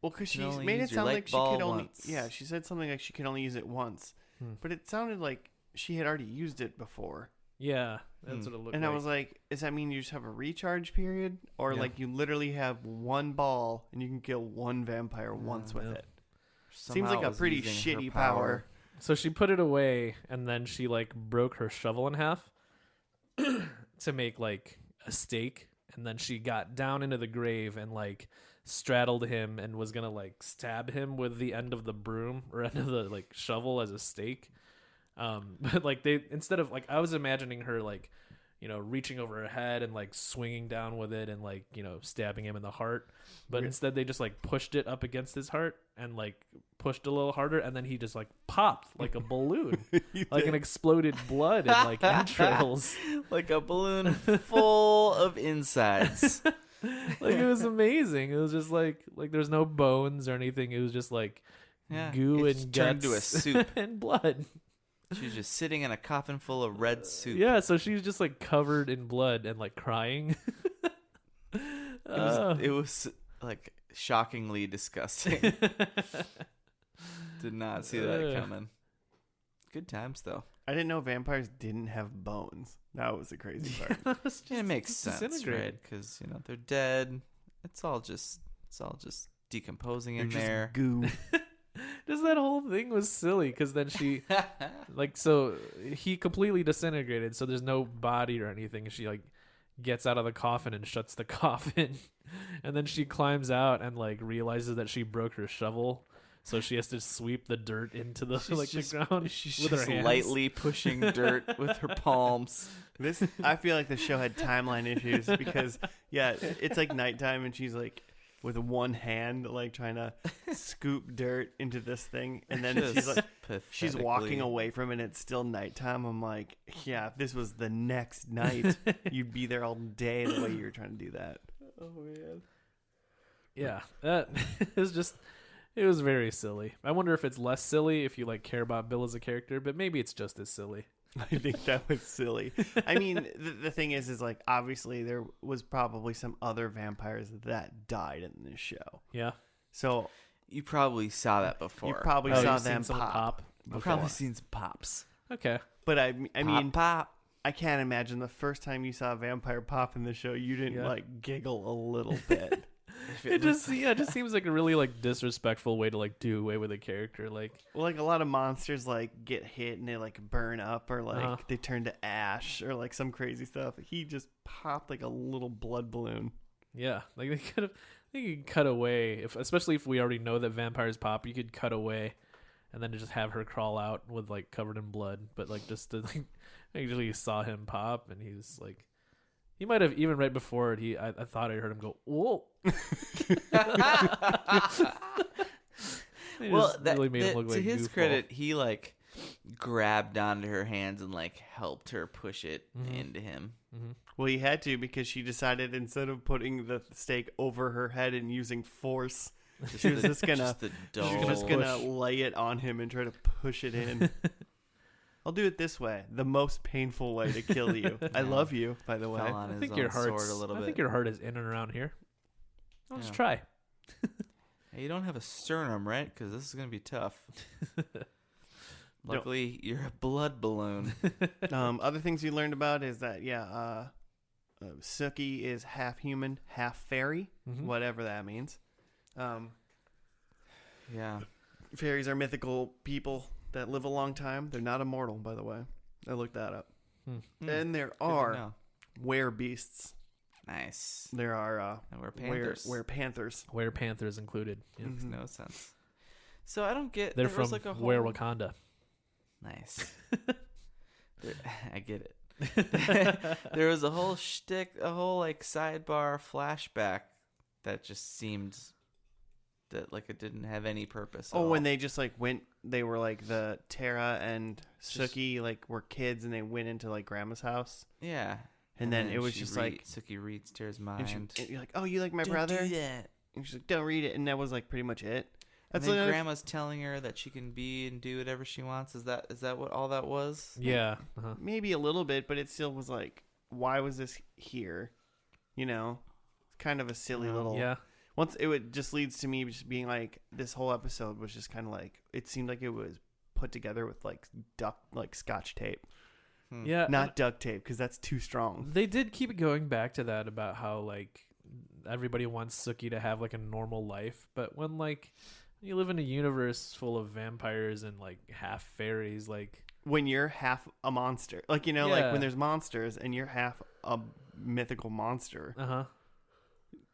Well, because she made it sound like she could only... Yeah, she said something like she could only use it once. But it sounded like she had already used it before. Yeah, that's what it looked like. And I was like, does that mean you just have a recharge period? Or like you literally have one ball and you can kill one vampire once with it? Seems like a pretty shitty power. So she put it away, and then she like broke her shovel in half to make like a stake. And then she got down into the grave and like straddled him and was gonna like stab him with the end of the broom or end of the like shovel as a stake. But like instead of like, I was imagining her like, reaching over her head and like swinging down with it and like, stabbing him in the heart. But instead they just like pushed it up against his heart and like pushed a little harder, and then he just like popped like a balloon, like an exploded blood and like entrails, like a balloon full of insides. Like it was amazing. It was just like there's no bones or anything. It was just like goo and turned guts to a soup and blood. She was just sitting in a coffin full of red soup. Yeah, so she was just like covered in blood and like crying. It was like shockingly disgusting. Did not see that coming. Good times though. I didn't know vampires didn't have bones. That was the crazy part. It makes sense, right? Because they're dead. It's all just decomposing in there. Goo. Just that whole thing was silly because then she so he completely disintegrated, so there's no body or anything. She like gets out of the coffin and shuts the coffin, and then she climbs out and like realizes that she broke her shovel, so she has to sweep the dirt into the the ground. She's with just her hands. lightly pushing dirt with her palms. I feel like the show had timeline issues because it's like nighttime and she's like with one hand like trying to scoop dirt into this thing, and then she's walking away from it and it's still nighttime. I'm like, if this was the next night, you'd be there all day the way you were trying to do that. Oh man. Yeah, that it was very silly. I wonder if it's less silly if you like care about Bill as a character, but maybe it's just as silly. I think that was silly. I mean, the thing is like obviously there was probably some other vampires that died in this show. Yeah. So you probably saw that before. You probably saw them pop. You've probably seen some pops. Okay. But I mean, pop. I can't imagine the first time you saw a vampire pop in the show, you didn't like giggle a little bit. It just seems like a really like disrespectful way to like do away with a character. Like a lot of monsters like get hit and they like burn up or like they turn to ash or like some crazy stuff. He just popped like a little blood balloon. Yeah, like they could cut away especially if we already know that vampires pop. You could cut away and then just have her crawl out with like covered in blood. But like just to like actually you saw him pop and he's like. He might have even right before it. I thought I heard him go, "Whoa!" Well, really made him look to like his goofball. credit, he like grabbed onto her hands and like helped her push it into him. Mm-hmm. Well, he had to because she decided instead of putting the stake over her head and using force, she was just gonna lay it on him and try to push it in. I'll do it this way, the most painful way to kill you. I love you, by the way. I think your heart is in and around here. I'll just try. Hey, you don't have a sternum, right? Because this is gonna be tough. Luckily, you're a blood balloon. Other things you learned about is that Sookie is half human, half fairy, whatever that means. Yeah. Fairies are mythical people that live a long time. They're not immortal, by the way. I looked that up. And there are werebeasts. Nice. There are and werepanthers. Werepanthers. Werepanthers included. Yeah, makes no sense. So I don't get. They're from Were Wakanda. Nice. I get it. There was a whole shtick, a whole like sidebar flashback that just seemed that like it didn't have any purpose. Oh, when they just like went, they were like the Tara and Sookie like were kids, and they went into like Grandma's house. Yeah, and then it was just like Sookie reads Tara's mind. And you're like, oh, you like my don't brother? Do that. And she's like, don't read it, and that was like pretty much it. And then Grandma's telling her that she can be and do whatever she wants. Is that what all that was? Yeah. Maybe a little bit, but it still was like, why was this here? You know, it's kind of a silly little. Yeah. Once it just leads to me just being like, this whole episode was just kind of like, it seemed like it was put together with like scotch tape. Yeah. Not duct tape, because that's too strong. They did keep going back to that about how like everybody wants Sookie to have like a normal life, but when like you live in a universe full of vampires and like half fairies, like when you're half a monster, like, you know, like when there's monsters and you're half a mythical monster.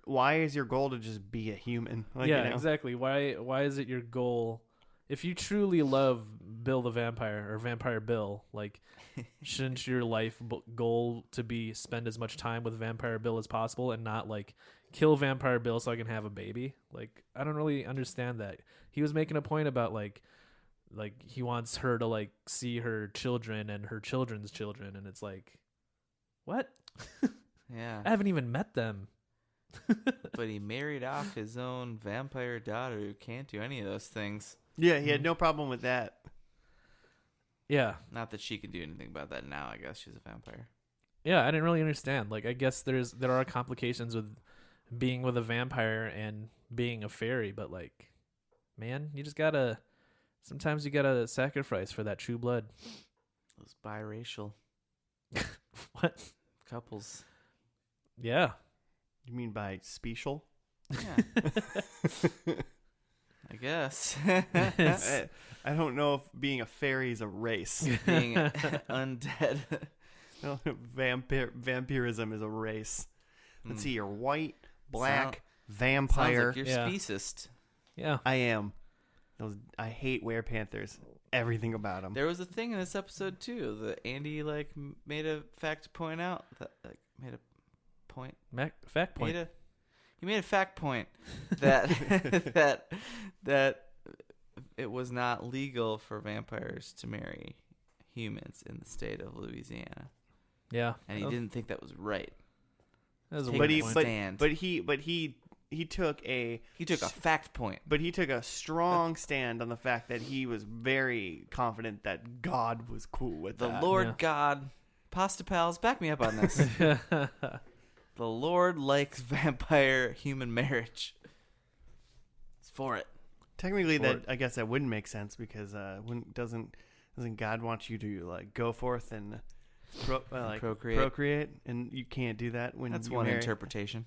Why is your goal to just be a human? Like, yeah, you know? Exactly. Why is it your goal? If you truly love Bill the Vampire or Vampire Bill, like, shouldn't your life goal to be spend as much time with Vampire Bill as possible and not like kill Vampire Bill so I can have a baby? Like, I don't really understand that. He was making a point about like he wants her to like see her children and her children's children, and it's like, what? Yeah, I haven't even met them. But he married off his own vampire daughter who can't do any of those things. Yeah, he had no problem with that. Yeah. Not that she can do anything about that now. I guess she's a vampire. Yeah, I didn't really understand. Like, I guess there are complications with being with a vampire and being a fairy, but like, man, sometimes you gotta sacrifice for that true blood. Those biracial What? couples. Yeah. You mean by special? Yeah. I guess. I don't know if being a fairy is a race. Being undead. No, vampirism is a race. Let's see, you're white, black, vampire. Sounds like you're speciest. Yeah. I am. I hate werepanthers. Everything about them. There was a thing in this episode too that Andy like made a fact point out that like made a point. Fact point. He made a fact point that that it was not legal for vampires to marry humans in the state of Louisiana. Yeah, and he didn't think that was right. That was a but weird point. he took a fact point. But he took a strong stand on the fact that he was very confident that God was cool with the that. Lord God. Pasta pals, back me up on this. The Lord likes vampire human marriage. It's for it. Technically, I guess that wouldn't make sense because doesn't God want you to like go forth and procreate, and you can't do that when that's you one marry. Interpretation.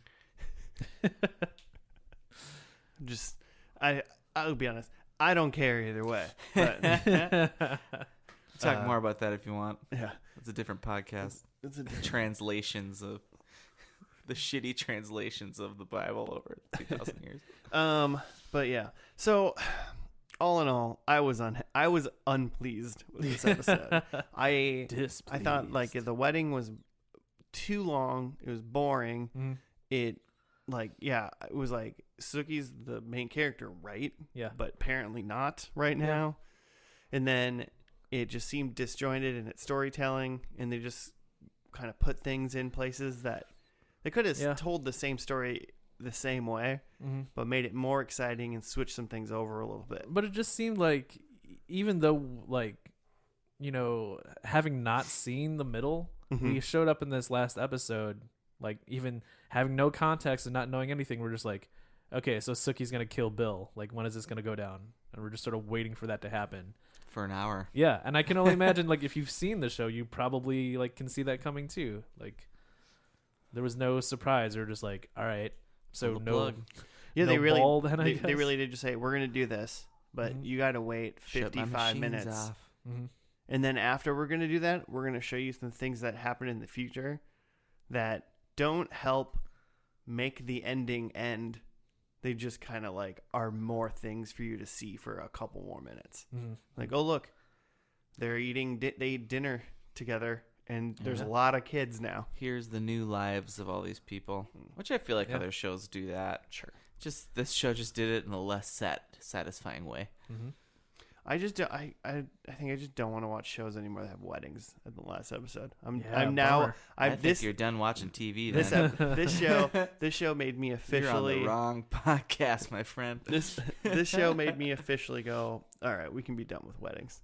I'll be honest. I don't care either way. But talk more about that if you want. Yeah, it's a different podcast. It's translations of the shitty translations of the Bible over 2,000 years. But yeah. So, all in all, I was unpleased with this episode. I thought like the wedding was too long. It was boring. Mm-hmm. It was like Sookie's the main character, right? Yeah. But apparently not right now. And then it just seemed disjointed in its storytelling, and they just kind of put things in places that they could have told the same story the same way, but made it more exciting and switched some things over a little bit. But it just seemed like, even though, like, you know, having not seen the middle, we showed up in this last episode, like, even having no context and not knowing anything, we're just like, okay, so Sookie's gonna kill Bill. Like, when is this gonna go down? And we're just sort of waiting for that to happen for an hour. Yeah, and I can only imagine, like, if you've seen the show, you probably like can see that coming too. Like, there was no surprise. Or just like, all right, so Pull the no, plug. Yeah, no they really ball then, I they guess. really did just say we're gonna do this, but Mhm. you got to wait Shut my 55 machines minutes. off. Mm-hmm. And then after we're going to do that, we're going to show you some things that happen in the future that don't help make the ending end. They just kind of like are more things for you to see for a couple more minutes. Mm-hmm. Like, oh, look, they're eating, they eat dinner together and there's a Yeah. lot of kids now. Here's the new lives of all these people, which I feel like Yeah. other shows do that. Sure. Just this show just did it in a less satisfying way. Mm-hmm. I just I think I just don't want to watch shows anymore that have weddings in the last episode. I'm Yeah, now bummer. I I've think you're done watching TV. this Then this show made me you're on officially the wrong podcast, my friend. this show made me officially go, all right, we can be done with weddings.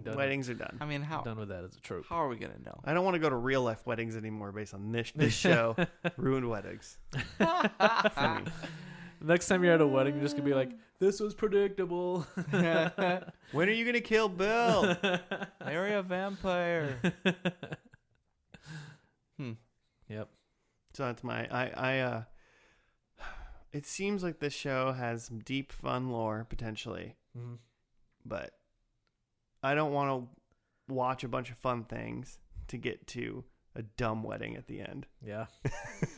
Weddings are done. I mean, how Done with that as a trope. how are we gonna know? I don't want to go to real life weddings anymore based on this show. Ruined weddings for me. Next time you're at a wedding, you're just gonna be like, "This was predictable." When are you gonna kill Bill? Marry a vampire. Yep. So that's my it seems like this show has some deep fun lore potentially, Mm-hmm. but I don't want to watch a bunch of fun things to get to a dumb wedding at the end. Yeah.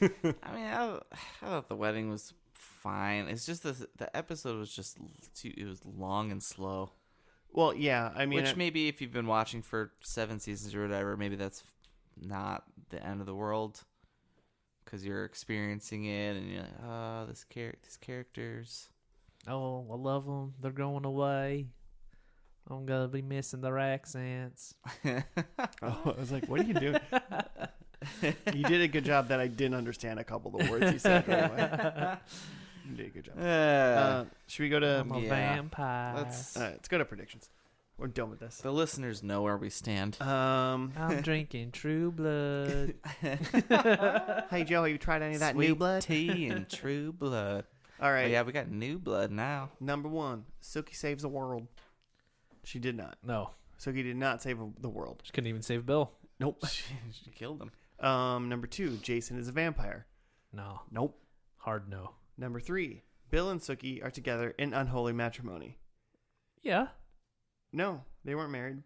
I mean, I thought the wedding was fine. It's just the episode was just too. It was long and slow. Well, yeah, I mean, Which maybe if you've been watching for 7 seasons or whatever, maybe that's not the end of the world because you're experiencing it and you're like, oh, these characters. Oh, I love them. They're going away. I'm gonna be missing their accents. oh, I was like, what are you doing? You did a good job that I didn't understand a couple of the words you said. Anyway. You did a good job. Should we go to? I'm a yeah. vampire. Let's. Let's go to predictions. We're done with this. The listeners know where we stand. I'm drinking True Blood. Hey Joe, have you tried any of that Sweet new blood? tea and True Blood. All Oh, right. yeah, we got new blood now. Number 1, Sookie saves the world. She did not. No, Sookie did not save the world. she couldn't even save Bill. Nope. She killed him. Number 2, Jason is a vampire. No, Nope. hard no. Number 3, Bill and Sookie are together in unholy matrimony. Yeah. No, they weren't married.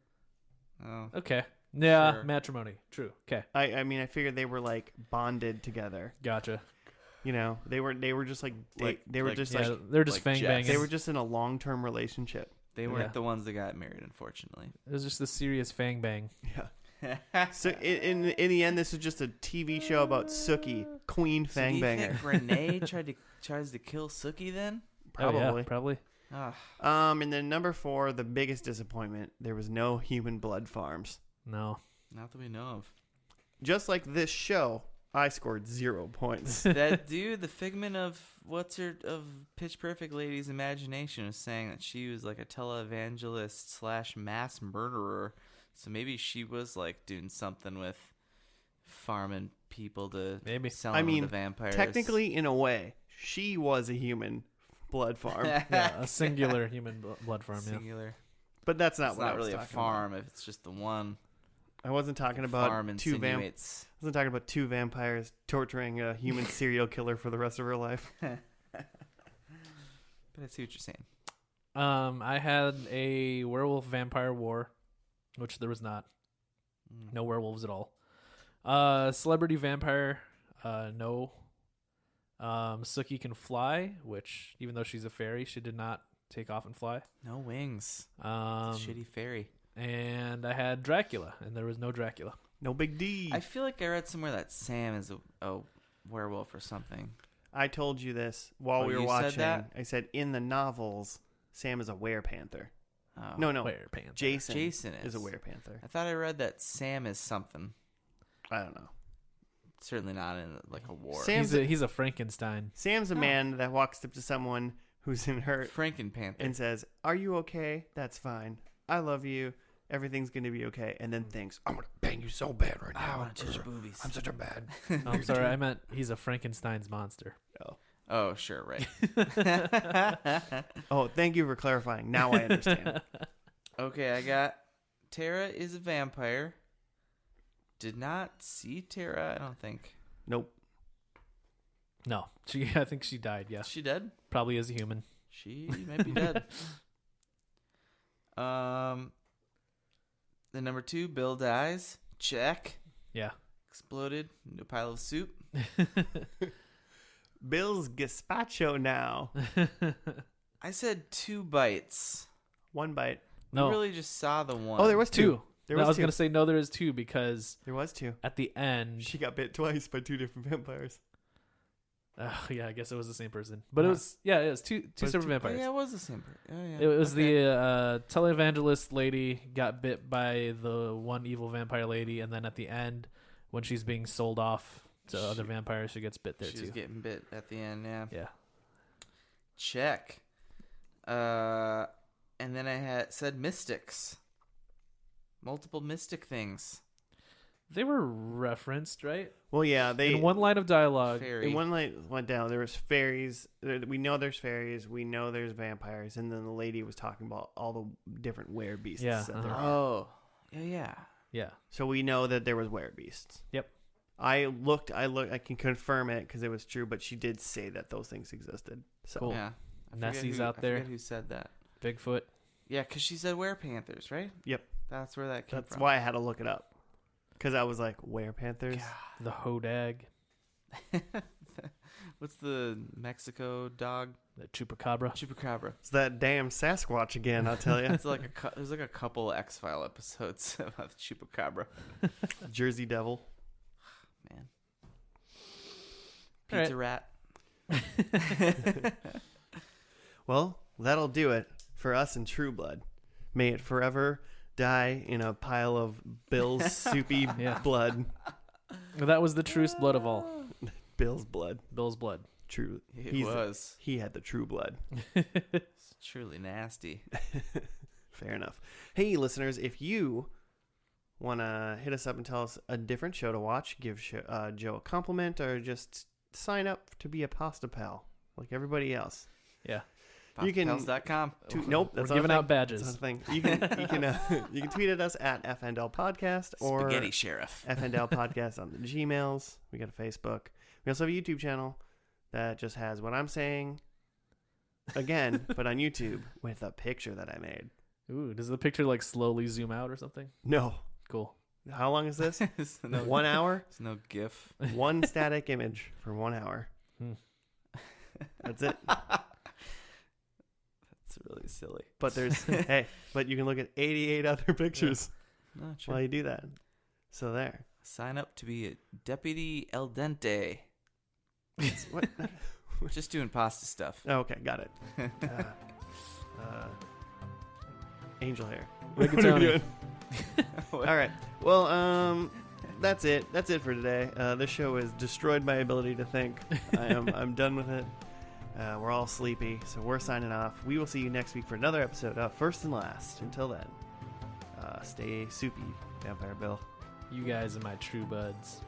Oh. Okay. Yeah. Sure. Matrimony. True. Okay. I mean, I figured they were like bonded together. Gotcha. You know, they were just like they were just Yeah, like they're just like fang Jets. banging. they were just in a long-term relationship. They weren't Yeah. the ones that got married, unfortunately. It was just a serious fang bang. Yeah. So in the end, this is just a TV show about Sookie, Queen So do you Fangbanger. think Renee tries to kill Sookie then? Probably. Oh, yeah, probably. Ah, And then number 4, the biggest disappointment: there was no human blood farms. No. not that we know of. Just like this show, I scored 0 points. That dude, the figment of Pitch Perfect lady's imagination, was saying that she was like a televangelist / mass murderer. So maybe she was like doing something with farming people to Maybe. sell I them mean, to vampires. Technically, in a way, she was a human blood farm, Yeah, a singular human blood farm. Yeah. singular. but that's not It's what not I was really a talking farm if it's just the one. about. I wasn't talking Farm about two insinuates. I wasn't talking about 2 vampires torturing a human serial killer for the rest of her life. But I see what you're saying. I had a werewolf vampire war, which there was not. No werewolves at all. Celebrity vampire, no. Sookie can fly, which even though she's a fairy, she did not take off and fly. No wings. It's a shitty fairy. And I had Dracula, and there was no Dracula. No big D. I feel like I read somewhere that Sam is a werewolf or something. I told you this while Oh, we were you said watching. that? I said in the novels, Sam is a werepanther. Oh. No, Werepanther. Jason is a werepanther. I thought I read that Sam is something. I don't know. Certainly not in like a war. Sam- He's a Frankenstein. Sam's a Oh. man that walks up to someone who's in hurt Frankenpanther. and says, "Are you okay? That's fine. I love you. Everything's gonna be okay." And then thinks, "I'm gonna bang you so bad right I now. want to touch your boobies. I'm such a bad." Oh, I'm sorry, I meant he's a Frankenstein's monster. Oh. Oh, sure, right. Oh, thank you for clarifying. Now I understand. Okay, I got Tara is a vampire. Did not see Tara, I don't think. Nope. No, I think she died. Yeah, Is she dead? probably as a human. She might be dead. Then number 2, Bill dies. Check. Yeah. Exploded into a pile of soup. Bill's gazpacho now. I said 2 bites. 1 bite. No, We really just saw the one. Oh, there was 2. two. There No, was I was 2. gonna say no. There is 2 because There was 2. at the end. She got bit twice by 2 different vampires. Yeah, I guess it was the same person, but it was it was two separate Oh, vampires. yeah, it was the same person. Oh, yeah. It was Okay. the televangelist lady got bit by the one evil vampire lady, and then at the end, when she's being sold off to other vampires, she gets bit there She too. was getting bit at the end, yeah. Yeah. Check. And then I had said mystics. Multiple mystic things. They were referenced, right? Well, yeah, In one line of dialogue. Fairy. In one light went down. There was fairies. We know there's fairies. We know there's vampires. And then the lady was talking about all the different werebeasts. Yeah, that there are. Oh. Yeah. Yeah. So we know that there was werebeasts. Yep. I can confirm it because it was true. But she did say that those things existed. So Cool. Yeah. I forget Nessie's who- out I there. forget who said that. Bigfoot. Yeah, because she said werepanthers, right? Yep. That's where that came that's from. why I had to look it up. Because I was like, werepanthers? The Hodag. What's the Mexico dog? The Chupacabra. Chupacabra. It's that damn Sasquatch again, I'll tell you. It's like there's like a couple X-File episodes about the Chupacabra. Jersey Devil. Man. All right. Pizza rat. Well, that'll do it for us in True Blood. May it forever die in a pile of Bill's soupy Yeah. blood. That was the truest blood of all. Bill's blood. Bill's blood. True. It was. He had the true blood. It's truly nasty. Fair enough. Hey, listeners, if you want to hit us up and tell us a different show to watch, give Joe a compliment, or just sign up to be a pasta pal like everybody else. Yeah. You can- Pastapals.com. Nope, We're that's not giving a out thing. badges. That's not a thing. You can tweet at us at FNL Podcast or Spaghetti Sheriff. FNL Podcast on the Gmails. We got a Facebook. We also have a YouTube channel that just has what I'm saying again, but on YouTube with a picture that I made. Ooh, does the picture like slowly zoom out or something? No. Cool. How long is this? There's no, 1 hour? there's no GIF. One static image for 1 hour. That's it. It's really silly. But but you can look at 88 other pictures No, true. while you do that. So there. Sign up to be a deputy el dente. What? Just doing pasta stuff. Oh, okay, got it. Angel hair. Rigatoni. What are we doing? All right. Well, that's it. That's it for today. This show has destroyed my ability to think. I'm done with it. We're all sleepy, so we're signing off. We will see you next week for another episode of First and Last. Until then, stay soupy, Vampire Bill. You guys are my true buds.